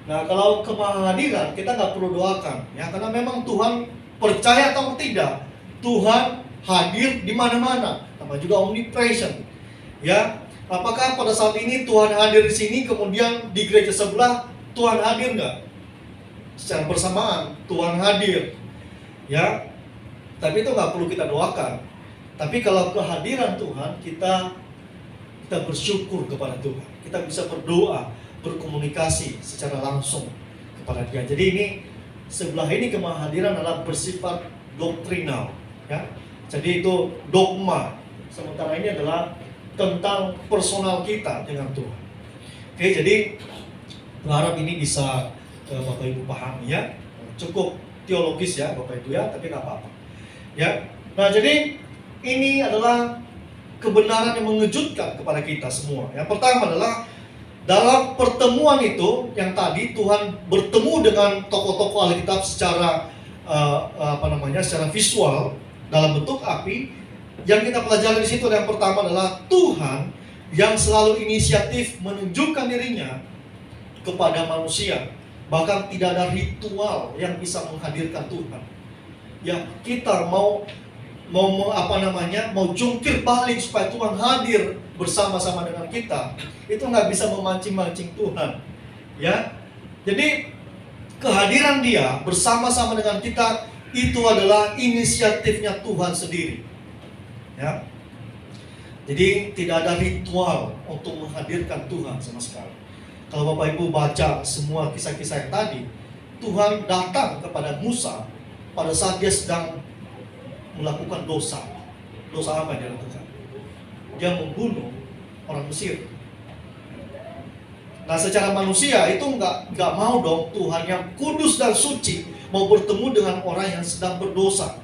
Nah, kalau kehadiran kita nggak perlu doakan, ya, karena memang Tuhan, percaya atau tidak, Tuhan hadir di mana-mana, sama juga omnipresent. Ya, apakah pada saat ini Tuhan hadir di sini, kemudian di gereja sebelah Tuhan hadir nggak? Secara bersamaan Tuhan hadir, ya. Tapi itu nggak perlu kita doakan. Tapi kalau kehadiran Tuhan, kita bersyukur kepada Tuhan. Kita bisa berdoa, berkomunikasi secara langsung kepada Dia. Jadi ini sebelah ini kehadiran adalah bersifat doktrinal, ya. Jadi itu dogma. Sementara ini adalah tentang personal kita dengan Tuhan. Oke, jadi berharap ini bisa Bapak Ibu pahami, ya. Cukup teologis ya Bapak Ibu, ya, tapi nggak apa-apa. Ya. Nah, jadi ini adalah kebenaran yang mengejutkan kepada kita semua. Yang pertama adalah dalam pertemuan itu yang tadi Tuhan bertemu dengan tokoh-tokoh Alkitab secara secara visual dalam bentuk api. Yang kita pelajari di situ yang pertama adalah Tuhan yang selalu inisiatif menunjukkan dirinya kepada manusia. Bahkan tidak ada ritual yang bisa menghadirkan Tuhan. Ya, kita mau jungkir balik supaya Tuhan hadir bersama-sama dengan kita, itu nggak bisa memancing-mancing Tuhan, ya. Jadi kehadiran Dia bersama-sama dengan kita itu adalah inisiatifnya Tuhan sendiri, ya. Jadi tidak ada ritual untuk menghadirkan Tuhan sama sekali. Kalau Bapak Ibu baca semua kisah-kisah yang tadi, Tuhan datang kepada Musa pada saat dia sedang melakukan dosa. Dosa apa yang dia lakukan? Dia membunuh orang Mesir. Nah, secara manusia itu nggak mau dong Tuhan yang kudus dan suci mau bertemu dengan orang yang sedang berdosa.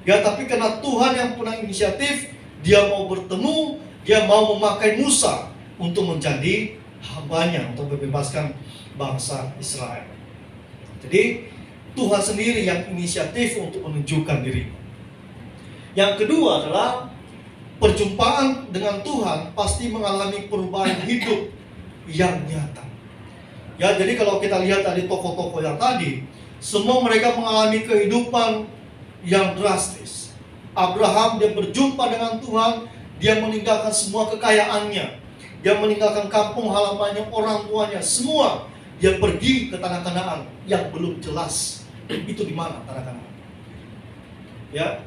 Ya, tapi karena Tuhan yang punya inisiatif, Dia mau bertemu, Dia mau memakai Musa untuk menjadi hambanya, untuk membebaskan bangsa Israel. Jadi Tuhan sendiri yang inisiatif untuk menunjukkan diri. Yang kedua adalah perjumpaan dengan Tuhan pasti mengalami perubahan hidup yang nyata. Ya, jadi kalau kita lihat tadi tokoh-tokoh yang tadi, semua mereka mengalami kehidupan yang drastis. Abraham, dia berjumpa dengan Tuhan, dia meninggalkan semua kekayaannya, dia meninggalkan kampung halamannya, orang tuanya, semua. Dia pergi ke tanah Kanaan yang belum jelas itu di mana tanah Kanaan. Ya.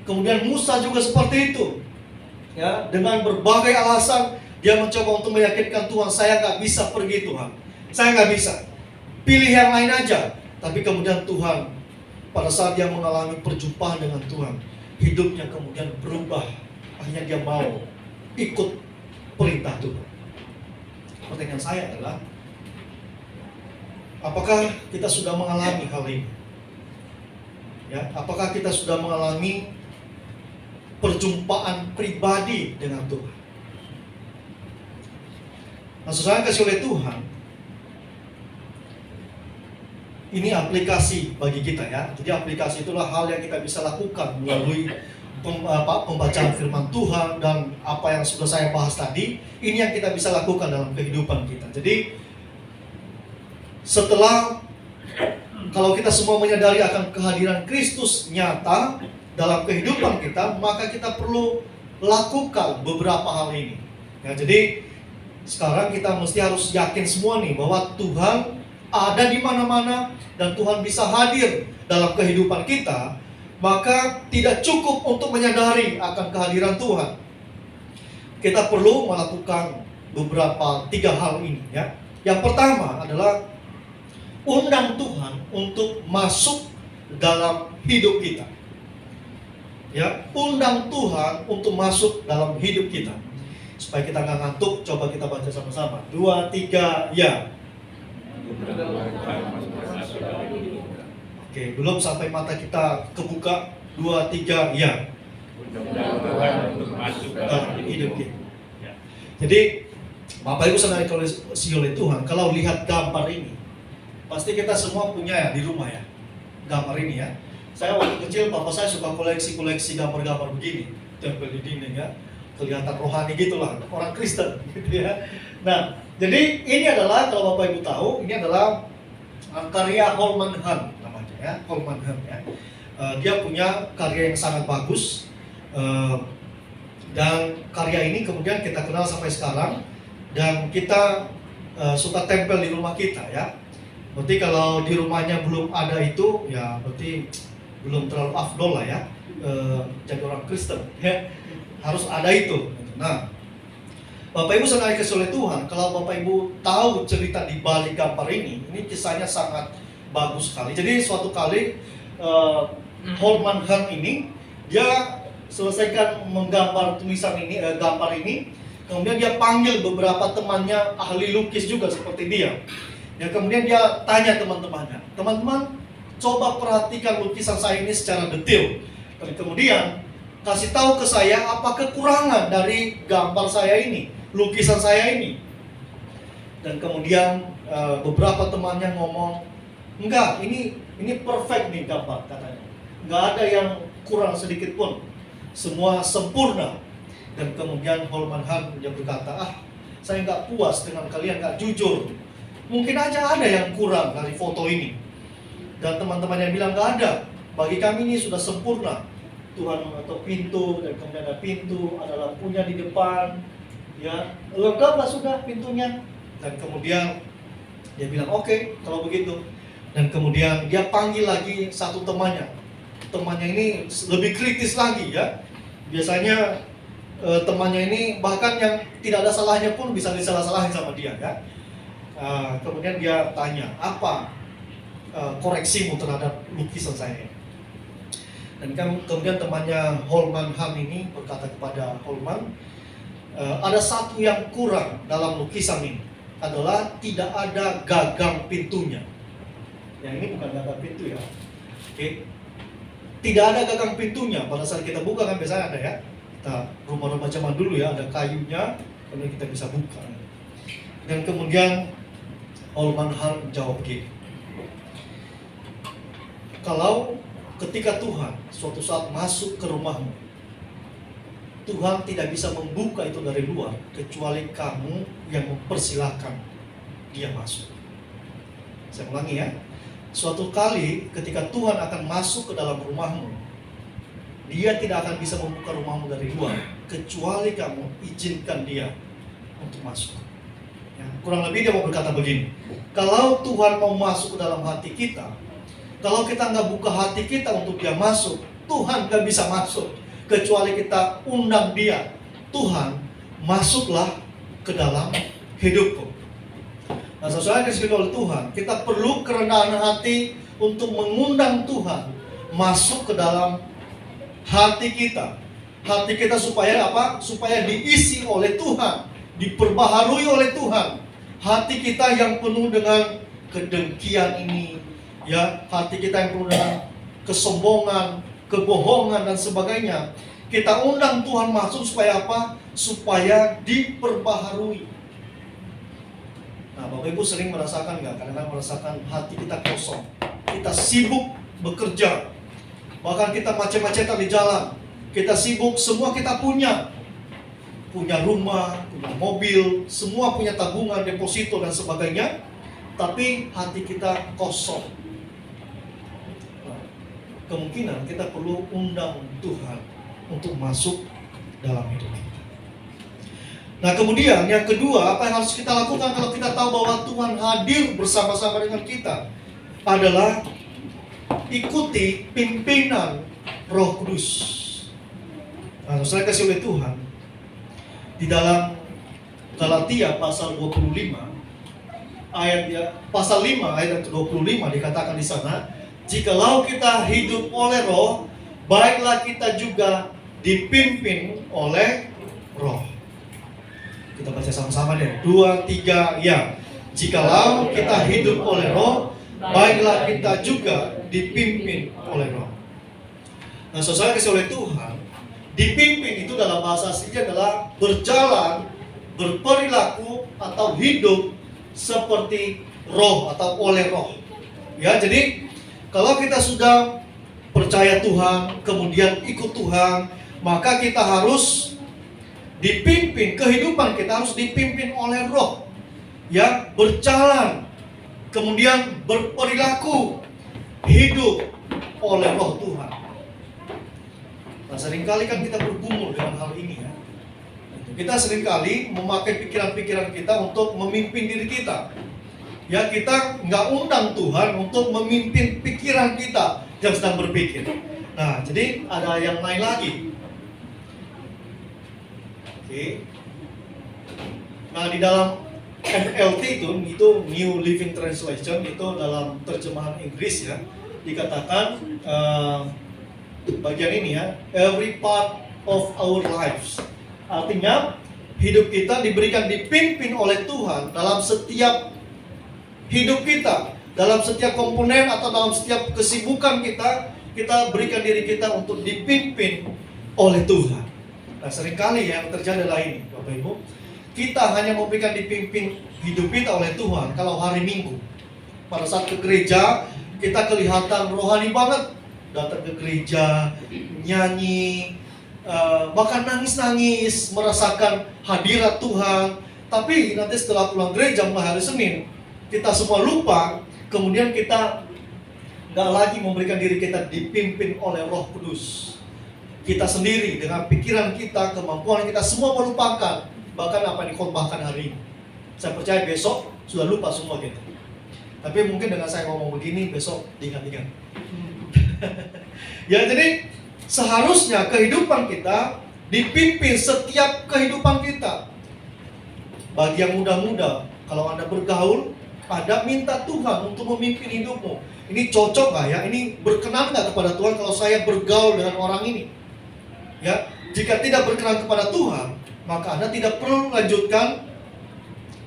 Kemudian Musa juga seperti itu, ya, dengan berbagai alasan dia mencoba untuk meyakinkan Tuhan, saya nggak bisa pergi Tuhan, saya nggak bisa, pilih yang lain aja. Tapi kemudian Tuhan pada saat dia mengalami perjumpaan dengan Tuhan, hidupnya kemudian berubah, akhirnya dia mau ikut perintah Tuhan. Pertanyaan saya adalah, apakah kita sudah mengalami hal ini? Ya, apakah kita sudah mengalami perjumpaan pribadi dengan Tuhan? Nah, saudara kasih oleh Tuhan, ini aplikasi bagi kita, ya. Jadi aplikasi itulah hal yang kita bisa lakukan melalui pembacaan firman Tuhan dan apa yang sudah saya bahas tadi. Ini yang kita bisa lakukan dalam kehidupan kita. Jadi setelah, kalau kita semua menyadari akan kehadiran Kristus nyata dalam kehidupan kita, maka kita perlu lakukan beberapa hal ini. Ya, jadi sekarang kita mesti harus yakin semua nih bahwa Tuhan ada di mana-mana dan Tuhan bisa hadir dalam kehidupan kita. Maka tidak cukup untuk menyadari akan kehadiran Tuhan. Kita perlu melakukan beberapa 3 hal ini, ya. Yang pertama adalah undang Tuhan untuk masuk dalam hidup kita. Ya, undang Tuhan untuk masuk dalam hidup kita. Supaya kita nggak ngantuk, coba kita baca sama-sama. 2, 3, ya. Oke, belum sampai mata kita kebuka. 2, 3, ya. Hidup kita. Jadi, Bapak Ibu saudara kasih oleh Tuhan, kalau lihat gambar ini, pasti kita semua punya ya di rumah ya, gambar ini ya. Saya waktu kecil, bapak saya suka koleksi gambar-gambar begini, tempel di dinding ya, kelihatan rohani gitulah, orang Kristen gitu ya. Nah, jadi ini adalah, kalau Bapak Ibu tahu, ini adalah karya Holman Hunt namanya ya, Holman Hunt ya. Dia punya karya yang sangat bagus, dan karya ini kemudian kita kenal sampai sekarang, dan kita suka tempel di rumah kita ya. Berarti kalau di rumahnya belum ada itu, ya berarti belum terlalu afdol lah ya, jadi orang Kristen ya. Harus ada itu. Nah, Bapak Ibu saudara kasih oleh Tuhan, kalau Bapak Ibu tahu cerita di balik gambar ini kisahnya sangat bagus sekali. Jadi suatu kali Holman Hunt ini dia selesaikan menggambar tulisan ini, gambar ini, kemudian dia panggil beberapa temannya ahli lukis juga seperti dia. Ya, kemudian dia tanya teman-temannya, teman-teman coba perhatikan lukisan saya ini secara detail. Dan kemudian kasih tahu ke saya apa kekurangan dari gambar saya ini, lukisan saya ini. Dan kemudian beberapa temannya ngomong, enggak, ini perfect nih gambar katanya. Enggak ada yang kurang sedikit pun, semua sempurna. Dan kemudian Holman Hunt dia berkata, saya nggak puas dengan kalian, nggak jujur. Mungkin aja ada yang kurang dari foto ini. Dan teman-temannya bilang nggak ada. Bagi kami ini sudah sempurna. Tuhan mengetuk pintu, dan kemudian ada pintu, ada lampunya di depan, ya lengkaplah sudah pintunya. Dan kemudian dia bilang oke, kalau begitu. Dan kemudian dia panggil lagi satu temannya. Temannya ini lebih kritis lagi ya. Biasanya temannya ini bahkan yang tidak ada salahnya pun bisa disalah-salahin sama dia ya. Kemudian dia tanya, apa koreksimu terhadap lukisan saya? Dan kemudian temannya Holman Hunt ini berkata kepada Holman, ada satu yang kurang dalam lukisan ini, adalah tidak ada gagang pintunya. Ya, ini bukan gagang pintu ya. Oke. Tidak ada gagang pintunya. Pada saat kita buka kan biasanya ada ya. Kita rumah-rumah zaman dulu ya, ada kayunya, kemudian kita bisa buka. Dan kemudian Holman Hunt jawab begini, kalau ketika Tuhan suatu saat masuk ke rumahmu, Tuhan tidak bisa membuka itu dari luar kecuali kamu yang mempersilahkan dia masuk. Saya ulangi ya, suatu kali ketika Tuhan akan masuk ke dalam rumahmu, dia tidak akan bisa membuka rumahmu dari luar kecuali kamu izinkan dia untuk masuk. Ya, kurang lebih dia mau berkata begini, kalau Tuhan mau masuk ke dalam hati kita, kalau kita nggak buka hati kita untuk dia masuk, Tuhan nggak bisa masuk kecuali kita undang dia. Tuhan, masuklah ke dalam hidupku. Nah, saudara kasih oleh Tuhan, kita perlu kerendahan hati untuk mengundang Tuhan masuk ke dalam hati kita. Hati kita supaya apa? Supaya diisi oleh Tuhan, diperbaharui oleh Tuhan. Hati kita yang penuh dengan kedengkian ini, ya, hati kita yang penuh dengan kesombongan, kebohongan dan sebagainya, kita undang Tuhan masuk supaya apa? Supaya diperbaharui. Nah, Bapak Ibu sering merasakan nggak? Kadang-kadang merasakan hati kita kosong, kita sibuk bekerja, bahkan kita macet-macetan di jalan, kita sibuk, semua kita punya rumah, punya mobil, semua punya tabungan, deposito dan sebagainya, tapi hati kita kosong. Nah, kemungkinan kita perlu undang Tuhan untuk masuk dalam hidup kita. Nah, kemudian yang kedua, apa yang harus kita lakukan kalau kita tahu bahwa Tuhan hadir bersama-sama dengan kita, adalah ikuti pimpinan Roh Kudus. Nah, saya kasih oleh Tuhan, di dalam Galatia pasal 25 pasal 5 ayat 25 dikatakan di sana, jikalau kita hidup oleh Roh, baiklah kita juga dipimpin oleh Roh. baca sama-sama deh. 2, 3, ya. Jikalau kita hidup oleh Roh, baiklah kita juga dipimpin oleh Roh. Nah, saudara kasih oleh Tuhan, dipimpin itu dalam bahasa aslinya adalah berjalan, berperilaku atau hidup seperti Roh atau oleh Roh. Ya, jadi kalau kita sudah percaya Tuhan, kemudian ikut Tuhan, maka kita harus dipimpin, kehidupan kita harus dipimpin oleh Roh. Ya, berjalan, kemudian berperilaku, hidup oleh Roh Tuhan. Nah, seringkali kan kita bergumul dengan hal ini ya. Kita seringkali memakai pikiran-pikiran kita untuk memimpin diri kita. Ya, kita nggak undang Tuhan untuk memimpin pikiran kita yang sedang berpikir. Nah, jadi ada yang lain lagi. Oke. Nah, di dalam NLT itu New Living Translation, itu dalam terjemahan Inggris ya, dikatakan bagian ini ya, every part of our lives. Artinya hidup kita diberikan dipimpin oleh Tuhan dalam setiap hidup kita, dalam setiap komponen atau dalam setiap kesibukan kita, kita berikan diri kita untuk dipimpin oleh Tuhan. Nah, seringkali yang terjadi adalah ini, Bapak Ibu, kita hanya memberikan dipimpin hidup kita oleh Tuhan kalau hari Minggu. Pada saat ke gereja, kita kelihatan rohani banget, datang ke gereja, nyanyi, bahkan nangis-nangis, merasakan hadirat Tuhan. Tapi nanti setelah pulang gereja mulai hari Senin, kita semua lupa, kemudian kita nggak lagi memberikan diri kita dipimpin oleh Roh Kudus. Kita sendiri dengan pikiran kita, kemampuan kita semua melupakan bahkan apa yang dikhotbahkan hari ini. Saya percaya besok sudah lupa semua kita. Tapi mungkin dengan saya ngomong begini, besok diingat-ingat. Ya, jadi seharusnya kehidupan kita dipimpin setiap kehidupan kita. Bagi yang muda-muda, kalau Anda bergaul, Anda minta Tuhan untuk memimpin hidupmu. Ini cocok nggak ya? Ini berkenan nggak kepada Tuhan kalau saya bergaul dengan orang ini? Ya, jika tidak berkenan kepada Tuhan, maka Anda tidak perlu lanjutkan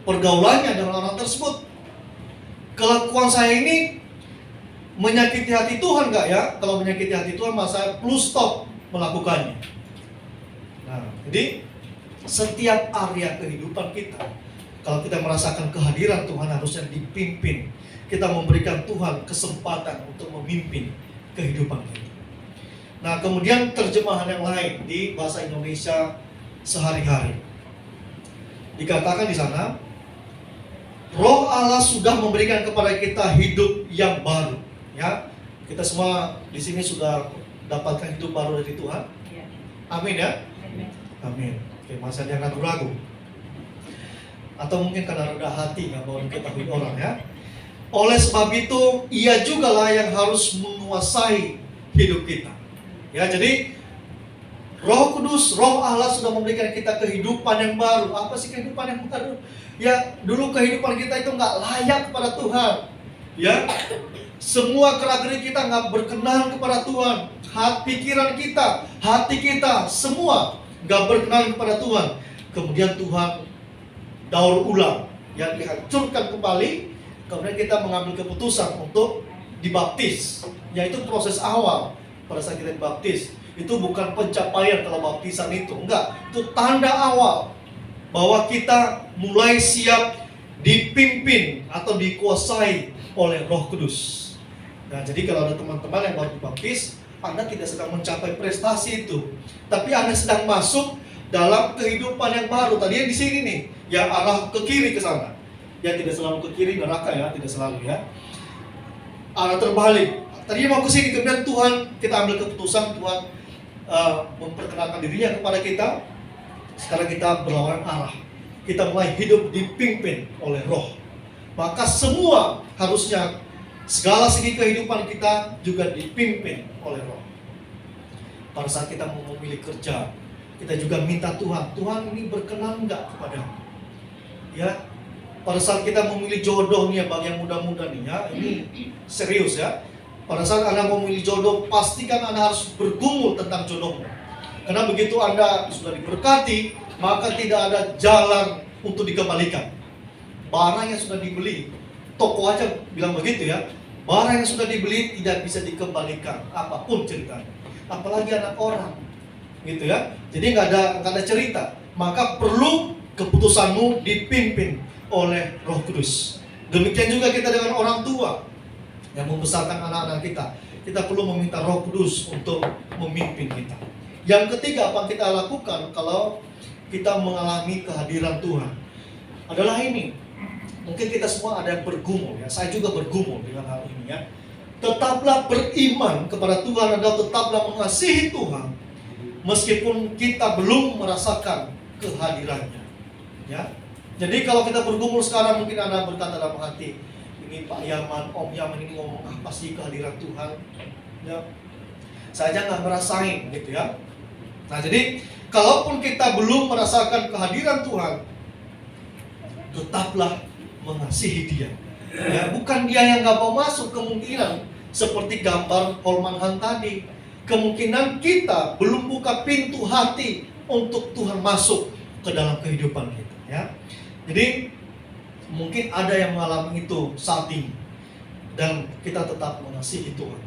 pergaulannya dengan orang tersebut. Kelakuan saya ini menyakiti hati Tuhan nggak ya? Kalau menyakiti hati Tuhan, maka saya perlu stop melakukannya. Nah, jadi setiap area kehidupan kita, kalau kita merasakan kehadiran Tuhan, harusnya dipimpin. Kita memberikan Tuhan kesempatan untuk memimpin kehidupan kita. Nah, kemudian terjemahan yang lain di bahasa Indonesia sehari-hari. Dikatakan di sana, Roh Allah sudah memberikan kepada kita hidup yang baru. Ya, kita semua di sini sudah dapatkan hidup baru dari Tuhan. Amin ya. Amin. Oke, masa jangan ragu-ragu. Atau mungkin karena rendah hati nggak mau diketahui orang ya. Oleh sebab itu, ia juga lah yang harus menguasai hidup kita. Ya, jadi Roh Kudus, Roh Allah sudah memberikan kita kehidupan yang baru. Apa sih kehidupan yang baru? Ya, dulu kehidupan kita itu nggak layak kepada Tuhan. Ya, semua gerak-gerik kita nggak berkenan kepada Tuhan. Pikiran kita, hati kita, semua nggak berkenan kepada Tuhan. Kemudian Tuhan daur ulang, yang dihancurkan kembali. Kemudian kita mengambil keputusan untuk dibaptis, yaitu proses awal pada saat kita dibaptis. Itu bukan pencapaian kalau baptisan itu, enggak. Itu tanda awal bahwa kita mulai siap dipimpin atau dikuasai oleh Roh Kudus. Nah, jadi kalau ada teman-teman yang baru dibaptis, Anda tidak sedang mencapai prestasi itu, tapi Anda sedang masuk dalam kehidupan yang baru. Tadinya di sini nih, yang arah ke kiri ke sana. Ya, tidak selalu ke kiri neraka ya, tidak selalu ya. Arah terbalik. Tadinya mau ke sini, kemudian Tuhan, kita ambil keputusan, Tuhan memperkenalkan dirinya kepada kita. Sekarang kita berlawanan arah. Kita mulai hidup dipimpin oleh Roh. Maka semua harusnya segala segi kehidupan kita juga dipimpin oleh Roh. Pada saat kita mau memilih kerja, kita juga minta Tuhan, Tuhan ini berkenan enggak kepadamu? Ya, pada saat kita memilih jodoh nih ya, bagi yang muda-muda nih ya, ini serius ya. Pada saat Anda memilih jodoh, pastikan Anda harus bergumul tentang jodohmu. Karena begitu Anda sudah diberkati, maka tidak ada jalan untuk dikembalikan. Barang yang sudah dibeli, toko aja bilang begitu ya, barang yang sudah dibeli tidak bisa dikembalikan, apapun ceritanya. Apalagi anak orang, gitu ya. Jadi nggak ada cerita. Maka perlu keputusanmu dipimpin oleh Roh Kudus. Demikian juga kita dengan orang tua yang membesarkan anak-anak kita. Kita perlu meminta Roh Kudus untuk memimpin kita. Yang ketiga, apa yang kita lakukan kalau kita mengalami kehadiran Tuhan adalah ini. Mungkin kita semua ada yang bergumul ya. Saya juga bergumul dengan hal ini ya. Tetaplah beriman kepada Tuhan dan tetaplah mengasihi Tuhan meskipun kita belum merasakan kehadirannya. Ya. Jadi kalau kita bergumul sekarang, mungkin Anda berkata dalam hati, ini Pak Yaman, Om Yaman ini ngomong apa sih kehadiran Tuhan? Ya. Saya aja nggak ngerasain gitu ya. Nah jadi kalaupun kita belum merasakan kehadiran Tuhan, tetaplah mengasihi Dia. Ya, bukan Dia yang nggak mau masuk, kemungkinan seperti gambar Holman Han tadi, kemungkinan kita belum buka pintu hati untuk Tuhan masuk ke dalam kehidupan kita. Ya, jadi mungkin ada yang mengalami itu saat ini, dan kita tetap mengasihi Tuhan,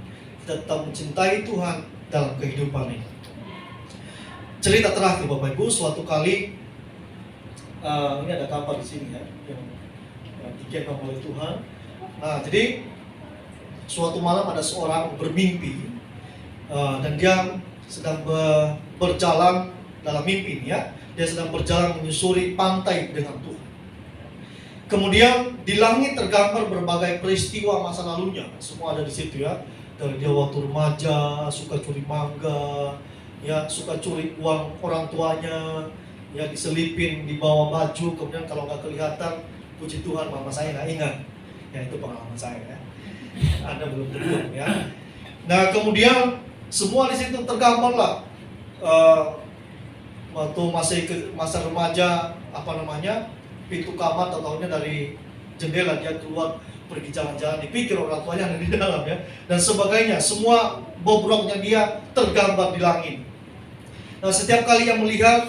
kita tetap mencintai Tuhan dalam kehidupan ini. Cerita terakhir Bapak Ibu, suatu kali ini ada kapal di sini ya, yang digendong oleh Tuhan. Nah, jadi suatu malam ada seorang bermimpi dan dia sedang berjalan dalam mimpi ya. Dia sedang berjalan menyusuri pantai dengan Tuhan. Kemudian di langit tergambar berbagai peristiwa masa lalunya. Semua ada di situ ya. Dari dia waktu remaja, suka curi mangga, ya suka curi uang orang tuanya, ya diselipin di bawah baju. Kemudian kalau nggak kelihatan, puji Tuhan mama saya nggak ingat. Ya itu pengalaman saya ya. Anda belum tentu ya. Nah kemudian semua di situ tergambar lah. Waktu masa remaja, pintu kamar tahu-tahunya dari jendela dia keluar pergi jalan-jalan, dipikir orang tuanya ada di dalam ya, dan sebagainya. Semua bobroknya dia tergambar di langit. Nah setiap kali yang melihat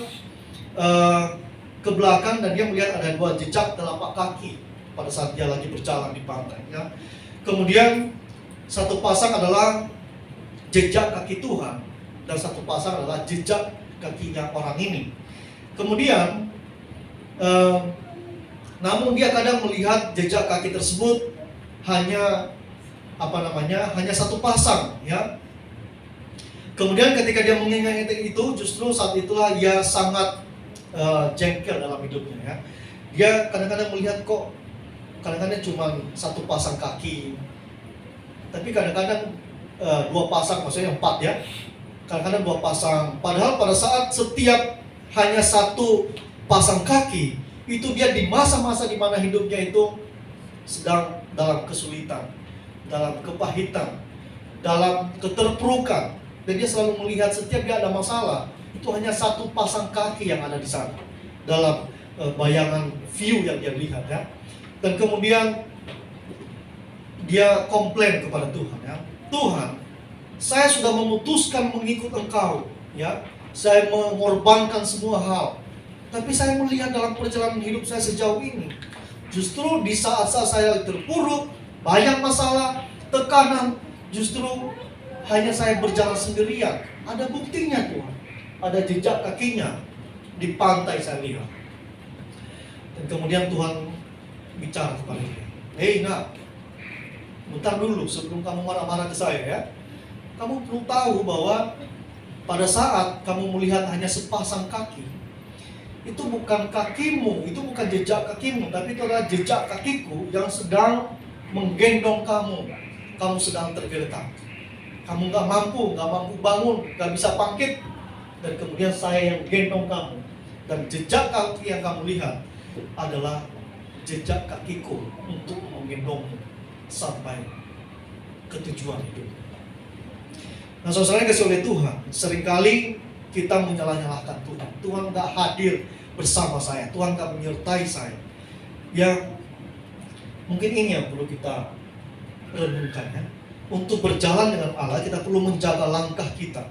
ke belakang, dan dia melihat ada 2 jejak telapak kaki pada saat dia lagi berjalan di pantai ya. Kemudian satu pasang adalah jejak kaki Tuhan, dan satu pasang adalah jejak kakinya orang ini. Kemudian namun dia kadang melihat jejak kaki tersebut hanya hanya satu pasang ya. Kemudian ketika dia mengingat itu, justru saat itulah ia sangat jengkel dalam hidupnya ya. Dia kadang-kadang melihat kok kadang-kadang cuma satu pasang kaki, tapi kadang-kadang 2 pasang, maksudnya 4 ya. Kadang-kadang 2 pasang. Padahal pada saat setiap hanya satu pasang kaki, itu dia di masa-masa di mana hidupnya itu sedang dalam kesulitan, dalam kepahitan, dalam keterpurukan. Dan dia selalu melihat setiap dia ada masalah, itu hanya satu pasang kaki yang ada di sana, dalam bayangan view yang dia lihat ya. Dan kemudian dia komplain kepada Tuhan ya. Tuhan, saya sudah memutuskan mengikut Engkau ya. Saya mengorbankan semua hal, tapi saya melihat dalam perjalanan hidup saya sejauh ini, justru di saat-saat saya terpuruk, banyak masalah, tekanan, justru hanya saya berjalan sendirian. Ada buktinya Tuhan, ada jejak kakinya di pantai saya lihat. Dan kemudian Tuhan bicara kepada dia, hei nak, bentar dulu sebelum kamu marah-marah ke saya ya. Kamu perlu tahu bahwa pada saat kamu melihat hanya sepasang kaki, itu bukan kakimu, itu bukan jejak kakimu, tapi itu adalah jejak kakiku yang sedang menggendong kamu. Kamu sedang tergeletak, kamu nggak mampu bangun, nggak bisa bangkit, dan kemudian saya yang gendong kamu. Dan jejak kaki yang kamu lihat adalah jejak kakiku untuk menggendongmu sampai ke tujuan hidup. Nah saudara yang kasih oleh Tuhan, seringkali kita menyalah-nyalahkan Tuhan. Tuhan nggak hadir bersama saya, Tuhan nggak menyertai saya. Ya, mungkin ini yang perlu kita renungkan ya. Untuk berjalan dengan Allah, kita perlu menjaga langkah kita,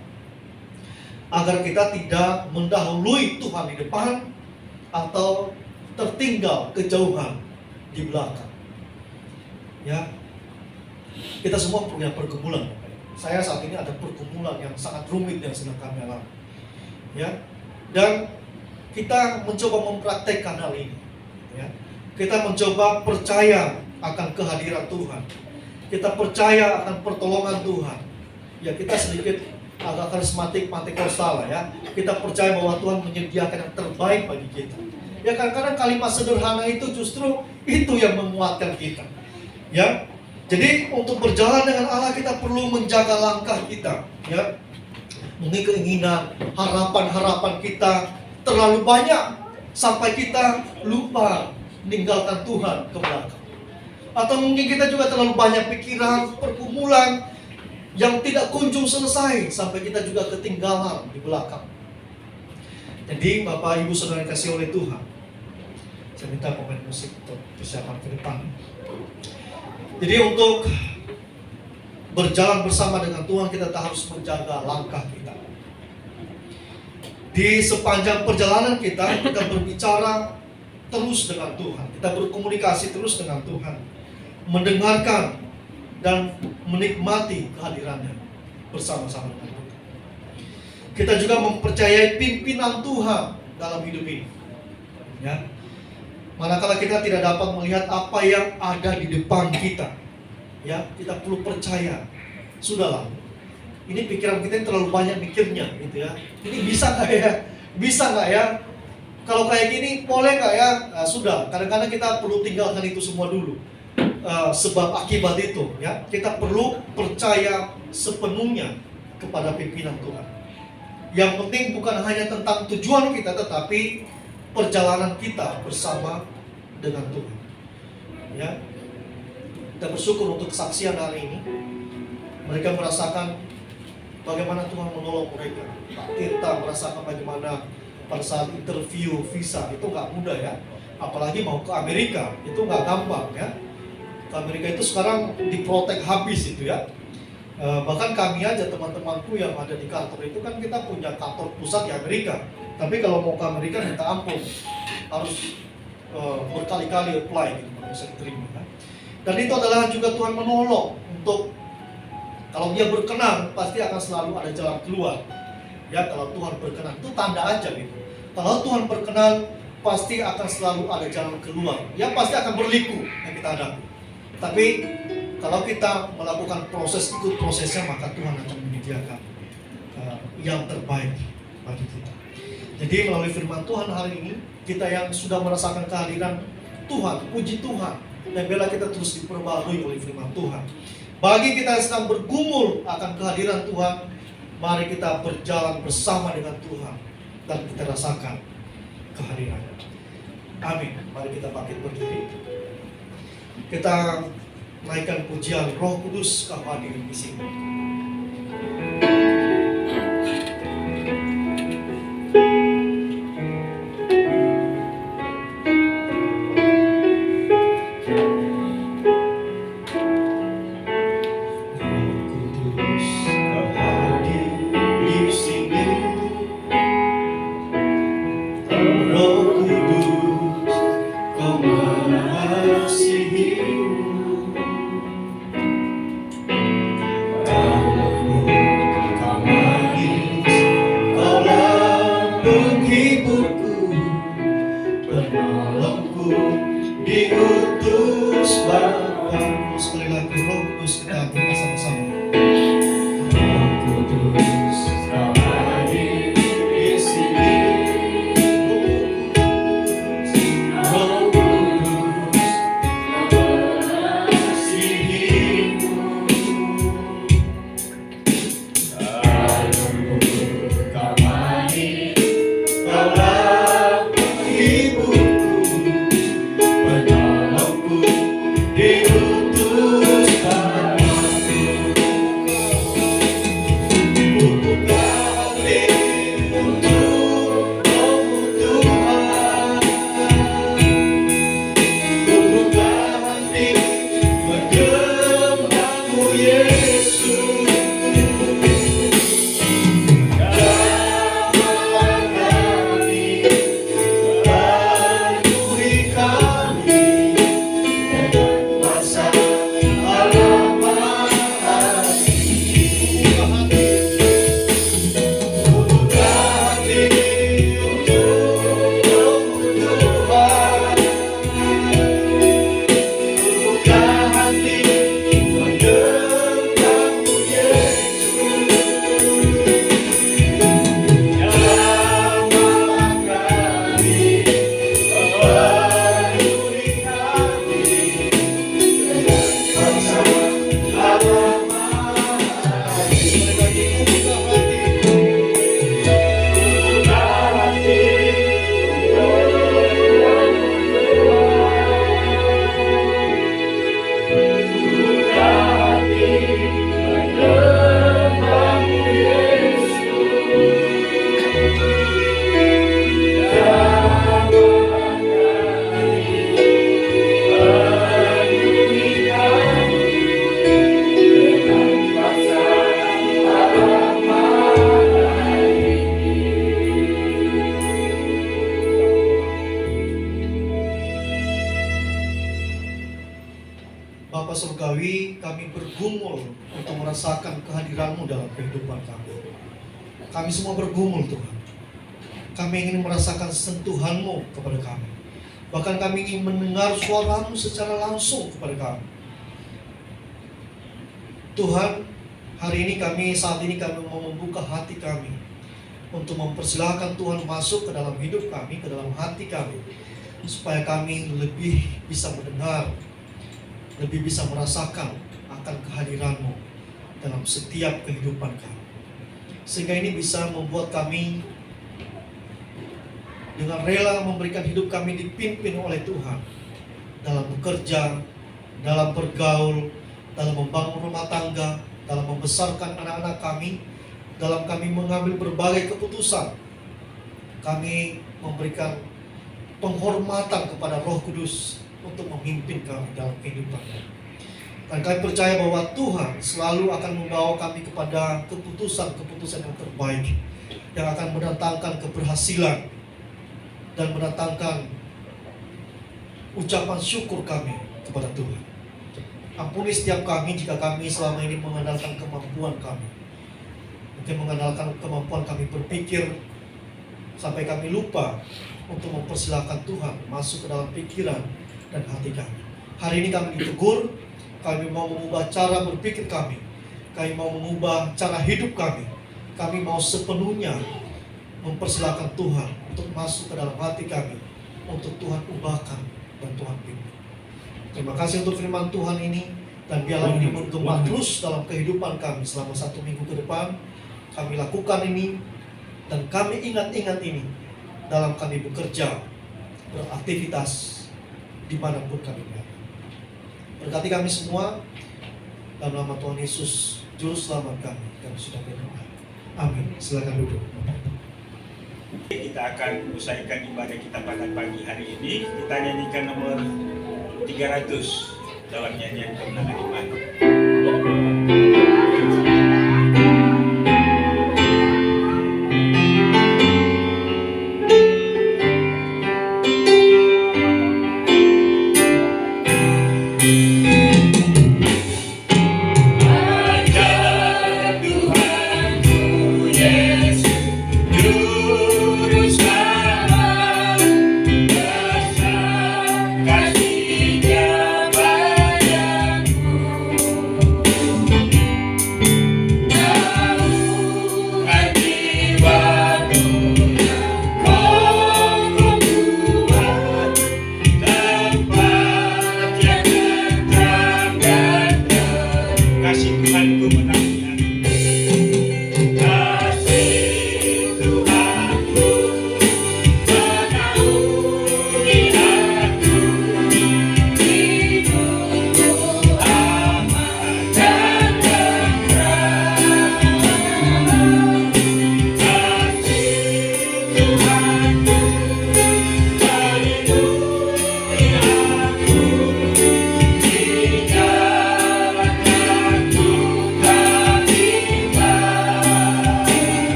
agar kita tidak mendahului Tuhan di depan, atau tertinggal kejauhan di belakang. Ya, kita semua punya pergumulan. Saya saat ini ada pergumulan yang sangat rumit yang sedang kami alami. Ya, dan kita mencoba mempraktekkan hal ini. Ya, kita mencoba percaya akan kehadiran Tuhan. Kita percaya akan pertolongan Tuhan. Ya, kita sedikit agak karismatik, Pentekostal ya. Kita percaya bahwa Tuhan menyediakan yang terbaik bagi kita. Ya, kadang-kadang kalimat sederhana itu justru itu yang menguatkan kita. Ya, jadi untuk berjalan dengan Allah kita perlu menjaga langkah kita. Ya, mungkin keinginan, harapan-harapan kita terlalu banyak sampai kita lupa meninggalkan Tuhan ke belakang. Atau mungkin kita juga terlalu banyak pikiran, pergumulan yang tidak kunjung selesai sampai kita juga ketinggalan di belakang. Jadi Bapak Ibu Saudara yang kasih oleh Tuhan, saya minta pemain musik untuk persiapan ke depan. Jadi untuk berjalan bersama dengan Tuhan kita harus menjaga langkah kita. Di sepanjang perjalanan kita berbicara terus dengan Tuhan. Kita berkomunikasi terus dengan Tuhan. Mendengarkan dan menikmati kehadirannya bersama-sama dengan Tuhan. Kita juga mempercayai pimpinan Tuhan dalam hidup ini. Ya. Manakala kita tidak dapat melihat apa yang ada di depan kita, ya, kita perlu percaya. Sudahlah, ini pikiran kita terlalu banyak mikirnya, gitu ya. Ini bisa nggak ya? Bisa nggak ya? Kalau kayak gini, boleh nggak ya? Nah, sudah. Kadang-kadang kita perlu tinggalkan itu semua dulu. Sebab akibat itu, ya, kita perlu percaya sepenuhnya kepada pimpinan Tuhan. Yang penting bukan hanya tentang tujuan kita, tetapi perjalanan kita bersama dengan Tuhan. Ya, kita bersyukur untuk kesaksian hari ini. Mereka merasakan bagaimana Tuhan menolong mereka. Pak Tirta merasakan bagaimana pada saat interview visa itu nggak mudah ya. Apalagi mau ke Amerika itu nggak gampang ya. Ke Amerika itu sekarang diprotek habis itu ya. Bahkan kami aja teman-temanku yang ada di kantor itu kan kita punya kantor pusat di Amerika. Tapi kalau mau ke Amerika minta ampun, harus berkali-kali apply gitu baru bisa diterima. Kan? Dan itu adalah juga Tuhan menolong untuk kalau Dia berkenan pasti akan selalu ada jalan keluar. Ya, kalau Tuhan berkenan itu tanda aja gitu. Kalau Tuhan berkenan pasti akan selalu ada jalan keluar. Ya pasti akan berliku yang kita hadapi. Tapi kalau kita melakukan proses ikut prosesnya maka Tuhan akan menyediakan yang terbaik bagi kita. Jadi melalui firman Tuhan hari ini, kita yang sudah merasakan kehadiran Tuhan, puji Tuhan, dan biarlah kita terus diperbarui oleh firman Tuhan. Bagi kita yang sedang bergumul akan kehadiran Tuhan, mari kita berjalan bersama dengan Tuhan dan kita rasakan kehadirannya. Amin. Mari kita bangkit berdiri. Kita naikkan pujian Roh Kudus kau hadir di sini. Bapa Surgawi, kami bergumul untuk merasakan kehadiran-Mu dalam kehidupan kami. Kami semua bergumul Tuhan. Kami ingin merasakan sentuhan-Mu kepada kami. Bahkan kami ingin mendengar suara-Mu secara langsung kepada kami. Tuhan, hari ini saat ini kami mau membuka hati kami untuk mempersilahkan Tuhan masuk ke dalam hidup kami, ke dalam hati kami, supaya kami lebih bisa mendengar, lebih bisa merasakan akan kehadiran-Mu dalam setiap kehidupan kami. Sehingga ini bisa membuat kami dengan rela memberikan hidup kami dipimpin oleh Tuhan dalam bekerja, dalam bergaul, dalam membangun rumah tangga, dalam membesarkan anak-anak kami, dalam kami mengambil berbagai keputusan. Kami memberikan penghormatan kepada Roh Kudus untuk memimpin kami dalam kehidupan kami. Dan kami percaya bahwa Tuhan selalu akan membawa kami kepada keputusan-keputusan yang terbaik, yang akan mendatangkan keberhasilan dan mendatangkan ucapan syukur kami kepada Tuhan. Ampuni setiap kami jika kami selama ini mengandalkan kemampuan kami. Mungkin mengandalkan kemampuan kami berpikir sampai kami lupa untuk mempersilahkan Tuhan masuk ke dalam pikiran dan hati kami. Hari ini kami ditegur, kami mau mengubah cara berpikir kami mau mengubah cara hidup kami mau sepenuhnya mempersilahkan Tuhan untuk masuk ke dalam hati kami, untuk Tuhan ubahkan dan Tuhan pimpin. Terima kasih untuk firman Tuhan ini, dan biarlah ini menggema terus dalam kehidupan kami selama 1 minggu ke depan. Kami lakukan ini dan kami ingat-ingat ini dalam kami bekerja, beraktivitas dimanapun kami berada. Berkati kami semua dalam nama Tuhan Yesus, Juru Selamat kami sudah berdoa. Amin. Silakan duduk. Kita akan usaikan ibadah kita pada pagi hari ini. Kita nyanyikan nomor 300 dalam nyanyian kemenangan iman.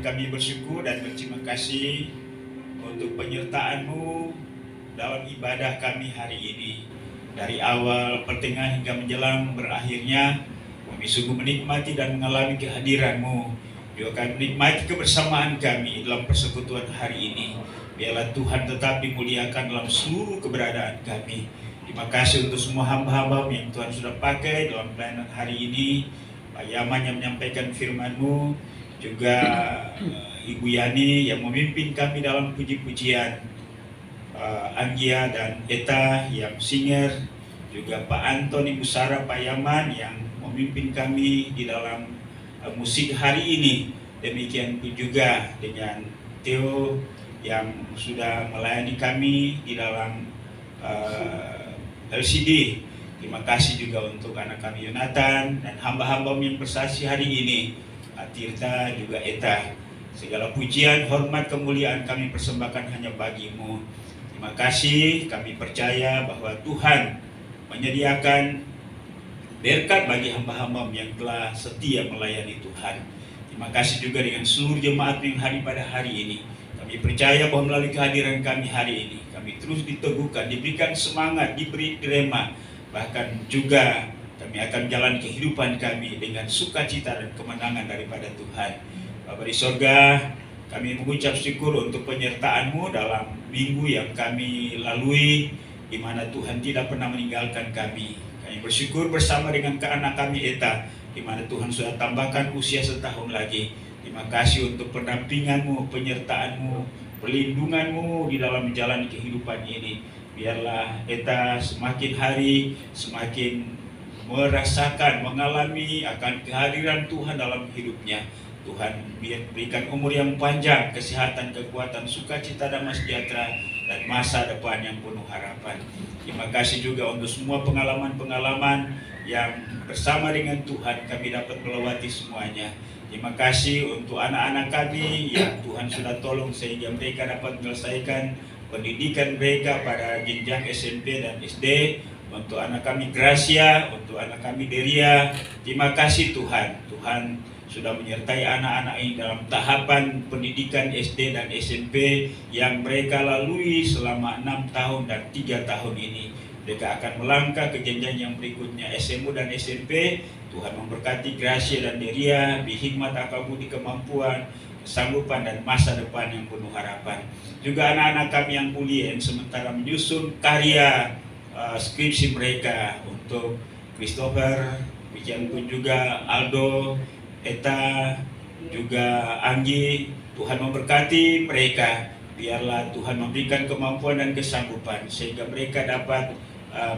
Kami bersyukur dan berterima kasih untuk penyertaan-Mu dalam ibadah kami hari ini. Dari awal, pertengahan hingga menjelang berakhirnya, kami sungguh menikmati dan mengalami kehadiran-Mu. Juga kami menikmati kebersamaan kami dalam persekutuan hari ini. Biarlah Tuhan tetap dimuliakan dalam seluruh keberadaan kami. Terima kasih untuk semua hamba-hamba yang Tuhan sudah pakai dalam pelayanan hari ini. Pak Yaman yang menyampaikan firman-Mu, juga Ibu Yani yang memimpin kami dalam puji-pujian, Anggia dan Eta yang singer, juga Pak Anton, Ibu Sarah, Pak Yaman yang memimpin kami di dalam musik hari ini. Demikian pun juga dengan Theo yang sudah melayani kami di dalam LCD. Terima kasih juga untuk anak kami Yonatan dan hamba-hamba yang bersaksi hari ini, Tirta juga Eta. Segala pujian, hormat, kemuliaan kami persembahkan hanya bagi-Mu. Terima kasih, kami percaya bahwa Tuhan menyediakan berkat bagi hamba-hamba yang telah setia melayani Tuhan. Terima kasih juga dengan seluruh jemaat yang hadir pada hari ini. Kami percaya bahwa melalui kehadiran kami hari ini, kami terus diteguhkan, diberikan semangat, diberi rema, bahkan juga kami akan jalan kehidupan kami dengan sukacita dan kemenangan daripada Tuhan. Bapa di sorga, kami mengucap syukur untuk penyertaan-Mu dalam minggu yang kami lalui, di mana Tuhan tidak pernah meninggalkan kami. Kami bersyukur bersama dengan anak kami Eta, di mana Tuhan sudah tambahkan usia setahun lagi. Terima kasih untuk pendampingan-Mu, penyertaan-Mu, perlindungan-Mu di dalam menjalani kehidupan ini. Biarlah Eta semakin hari semakin merasakan, mengalami akan kehadiran Tuhan dalam hidupnya. Tuhan berikan umur yang panjang, kesehatan, kekuatan, sukacita, damai sejahtera, dan masa depan yang penuh harapan. Terima kasih juga untuk semua pengalaman-pengalaman yang bersama dengan Tuhan kami dapat melewati semuanya. Terima kasih untuk anak-anak kami yang Tuhan sudah tolong sehingga mereka dapat menyelesaikan pendidikan mereka pada jenjang SMP dan SD. Untuk anak kami Gracia, untuk anak kami Deria, terima kasih Tuhan. Tuhan sudah menyertai anak-anak ini dalam tahapan pendidikan SD dan SMP yang mereka lalui selama 6 tahun dan 3 tahun ini. Mereka akan melangkah ke jenjang yang berikutnya, SMU dan SMP. Tuhan memberkati Gracia dan Deria, bihikmat, akal budi, kemampuan, kesanggupan, dan masa depan yang penuh harapan. Juga anak-anak kami yang mulia yang sementara menyusun karya skripsi mereka, untuk Christopher, demikian pun juga Aldo, Eta, juga Anggi. Tuhan memberkati mereka. Biarlah Tuhan memberikan kemampuan dan kesanggupan sehingga mereka dapat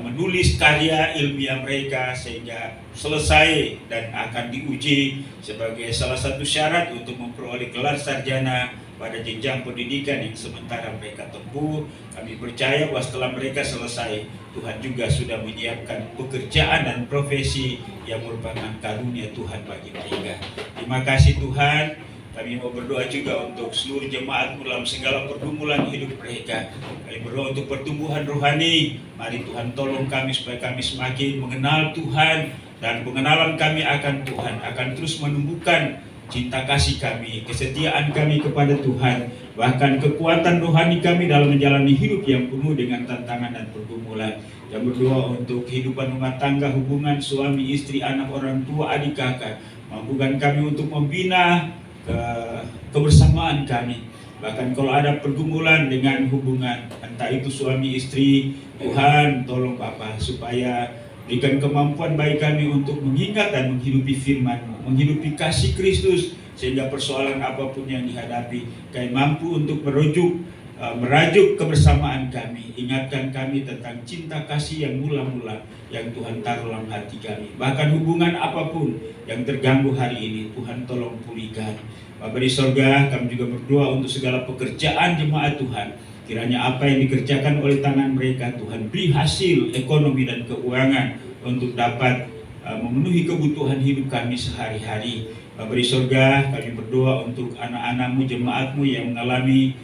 menulis karya ilmiah mereka sehingga selesai dan akan diuji sebagai salah satu syarat untuk memperoleh gelar sarjana pada jenjang pendidikan yang sementara mereka tempuh. Kami percaya bahwa setelah mereka selesai, Tuhan juga sudah menyiapkan pekerjaan dan profesi yang merupakan karunia Tuhan bagi mereka. Terima kasih Tuhan. Kami mau berdoa juga untuk seluruh jemaat dalam segala pergumulan hidup mereka. Kami berdoa untuk pertumbuhan rohani. Mari Tuhan tolong kami supaya kami semakin mengenal Tuhan, dan pengenalan kami akan Tuhan akan terus menumbuhkan cinta kasih kami, kesetiaan kami kepada Tuhan, bahkan kekuatan rohani kami dalam menjalani hidup yang penuh dengan tantangan dan pergumulan. Yang berdoa untuk kehidupan rumah tangga, hubungan suami, istri, anak, orang tua, adik, kakak. Mampukan kami untuk membina kebersamaan kami. Bahkan kalau ada pergumulan dengan hubungan, entah itu suami istri, Tuhan tolong Bapa supaya berikan kemampuan bagi kami untuk mengingat dan menghidupi firman-Mu, menghidupi kasih Kristus, sehingga persoalan apapun yang dihadapi, kami mampu untuk merajuk kebersamaan kami. Ingatkan kami tentang cinta kasih yang mula-mula yang Tuhan taruh dalam hati kami. Bahkan hubungan apapun yang terganggu hari ini, Tuhan tolong pulihkan. Bapa di sorga, kami juga berdoa untuk segala pekerjaan jemaat Tuhan. Kiranya apa yang dikerjakan oleh tangan mereka, Tuhan beri hasil ekonomi dan keuangan untuk dapat memenuhi kebutuhan hidup kami sehari-hari. Bapa di sorga, kami berdoa untuk anak-anak-Mu, jemaat-Mu yang mengalami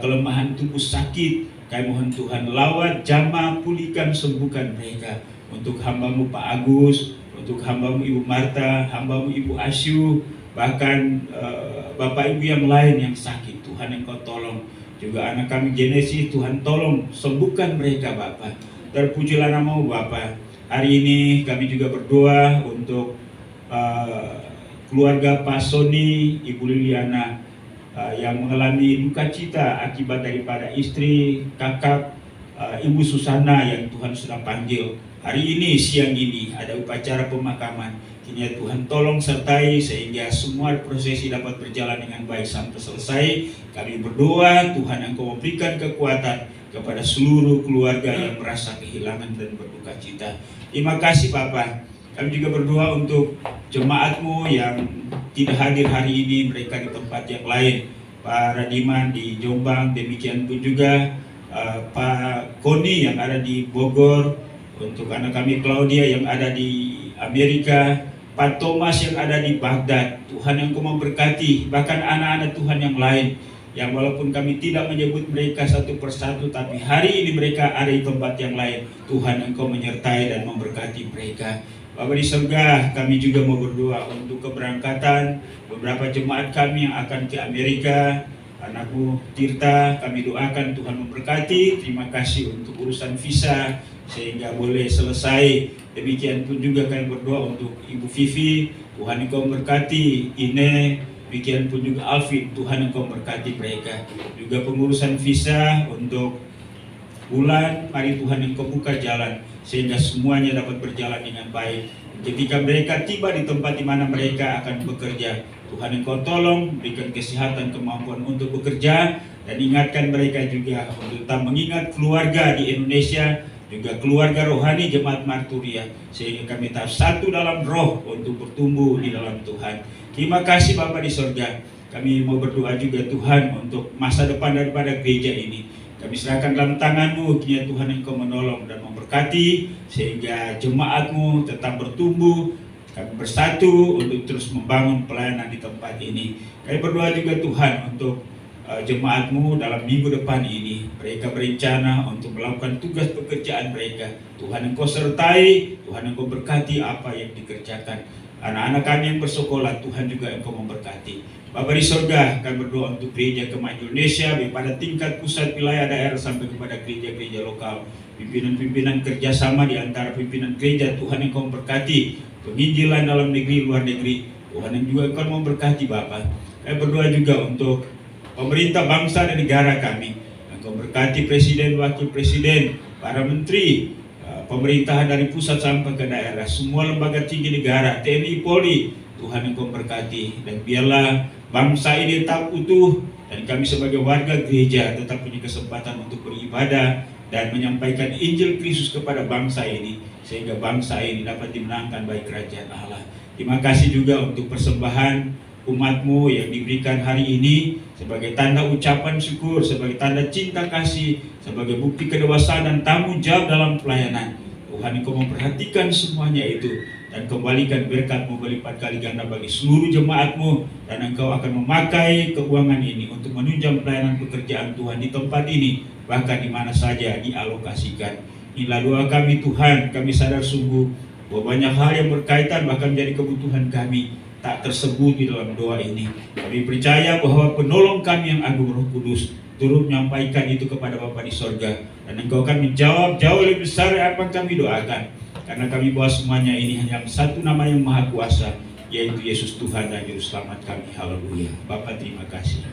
kelemahan tubuh sakit. Kami mohon Tuhan lawat, jamah, pulihkan, sembuhkan mereka. Untuk hamba-Mu Pak Agus, untuk hamba-Mu Ibu Marta, hamba-Mu Ibu Asyu, bahkan Bapak Ibu yang lain yang sakit, Tuhan Engkau tolong. Juga anak kami Genesis, Tuhan tolong sembuhkan mereka Bapa. Terpujilah nama-Mu Bapa. Hari ini kami juga berdoa untuk keluarga Pak Sony, Ibu Liliana yang mengalami duka cita akibat daripada istri, kakak, Ibu Susana yang Tuhan sudah panggil. Hari ini, siang ini ada upacara pemakaman. Kiranya Tuhan tolong sertai sehingga semua prosesi dapat berjalan dengan baik sampai selesai. Kami berdoa Tuhan Engkau memberikan kekuatan kepada seluruh keluarga yang merasa kehilangan dan berduka cita. Terima kasih Bapa. Kami juga berdoa untuk jemaat-Mu yang tidak hadir hari ini, mereka di tempat yang lain. Pak Radiman di Jombang, demikian pun juga Pak Koni yang ada di Bogor, untuk anak kami Claudia yang ada di Amerika, Pak Thomas yang ada di Baghdad. Tuhan Engkau memberkati, bahkan anak-anak Tuhan yang lain yang walaupun kami tidak menyebut mereka satu persatu, tapi hari ini mereka ada di tempat yang lain. Tuhan Engkau menyertai dan memberkati mereka. Bapa di surga, kami juga mau berdoa untuk keberangkatan beberapa jemaat kami yang akan ke Amerika. Anakku Tirta, kami doakan Tuhan memberkati. Terima kasih untuk urusan visa sehingga boleh selesai. Demikian pun juga kami berdoa untuk Ibu Vivi, Tuhan Engkau memberkati. Ine, demikian pun juga Alvin, Tuhan Engkau memberkati mereka. Juga pengurusan visa untuk Bulan, mari Tuhan Engkau buka jalan sehingga semuanya dapat berjalan dengan baik. Ketika mereka tiba di tempat di mana mereka akan bekerja, Tuhan Engkau tolong berikan kesehatan, kemampuan untuk bekerja, dan ingatkan mereka juga untuk tetap mengingat keluarga di Indonesia, juga keluarga rohani Jemaat Marturia, sehingga kami tetap satu dalam roh untuk bertumbuh di dalam Tuhan. Terima kasih Bapa di surga. Kami mau berdoa juga Tuhan untuk masa depan daripada gereja ini. Kami serahkan dalam tangan-Mu, kiranya Tuhan Engkau menolong dan memberkati sehingga jemaat-Mu tetap bertumbuh. Kami bersatu untuk terus membangun pelayanan di tempat ini. Kami berdoa juga Tuhan untuk jemaat-Mu dalam minggu depan ini. Mereka berencana untuk melakukan tugas pekerjaan mereka. Tuhan Engkau sertai, Tuhan Engkau berkati apa yang dikerjakan. Anak-anak kami yang bersekolah, Tuhan juga Engkau memberkati. Bapa di surga, kami berdoa untuk gereja Kemahiran Indonesia pada tingkat pusat, wilayah, daerah sampai kepada gereja-gereja lokal. Pimpinan-pimpinan kerjasama di antara pimpinan gereja, Tuhan Engkau memberkati. Penginjilan dalam negeri, luar negeri, Tuhan yang juga Engkau memberkati Bapa. Kami berdoa juga untuk pemerintah bangsa dan negara kami. Engkau berkati presiden, wakil presiden, para menteri, pemerintahan dari pusat sampai ke daerah, semua lembaga tinggi negara, TNI, Polri, Tuhan Engkau berkati. Dan biarlah bangsa ini tetap utuh dan kami sebagai warga gereja tetap punya kesempatan untuk beribadah dan menyampaikan Injil Kristus kepada bangsa ini sehingga bangsa ini dapat dimenangkan bagi kerajaan Allah. Terima kasih juga untuk persembahan umat-Mu yang diberikan hari ini sebagai tanda ucapan syukur, sebagai tanda cinta kasih, sebagai bukti kedewasaan dan tanggung jawab dalam pelayanan. Tuhan Engkau memperhatikan semuanya itu dan kembalikan berkat-Mu berlipat kali ganda bagi seluruh jemaat-Mu, dan Engkau akan memakai keuangan ini untuk menunjang pelayanan pekerjaan Tuhan di tempat ini, bahkan di mana saja dialokasikan. Inilah doa kami Tuhan. Kami sadar sungguh bahwa banyak hal yang berkaitan bahkan menjadi kebutuhan kami tak tersebut di dalam doa ini. Kami percaya bahwa penolong kami yang agung, Roh Kudus, turut menyampaikan itu kepada Bapa di sorga, dan Engkau akan menjawab jauh lebih besar apa yang kami doakan. Karena kami bawa semuanya ini hanya satu nama yang maha kuasa, yaitu Yesus Tuhan dan Juru Selamat kami. Haleluya. Bapa, terima kasih.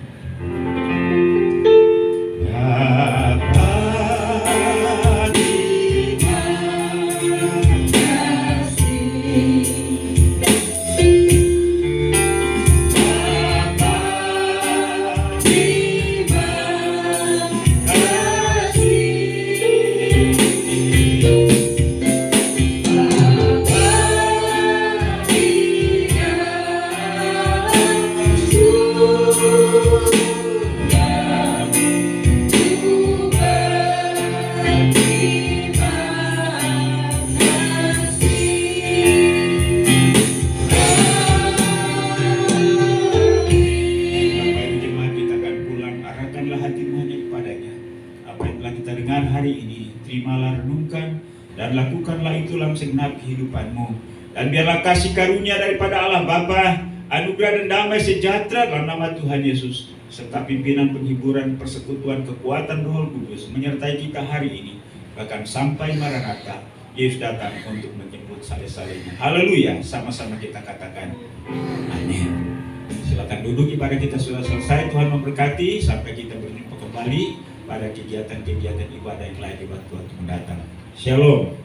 Dan lakukanlah itu dalam segenap kehidupan-Mu. Dan biarlah kasih karunia daripada Allah Bapa, anugerah dan damai sejahtera dalam nama Tuhan Yesus, serta pimpinan penghiburan persekutuan kekuatan Roh Kudus menyertai kita hari ini, bahkan sampai Maranatha, Yesus datang untuk menjemput saleh-salehnya. Haleluya. Sama-sama kita katakan amin. Silakan duduk, ibadah kita sudah selesai. Tuhan memberkati sampai kita berjumpa kembali pada kegiatan-kegiatan ibadah yang lain di waktu mendatang. Shalom.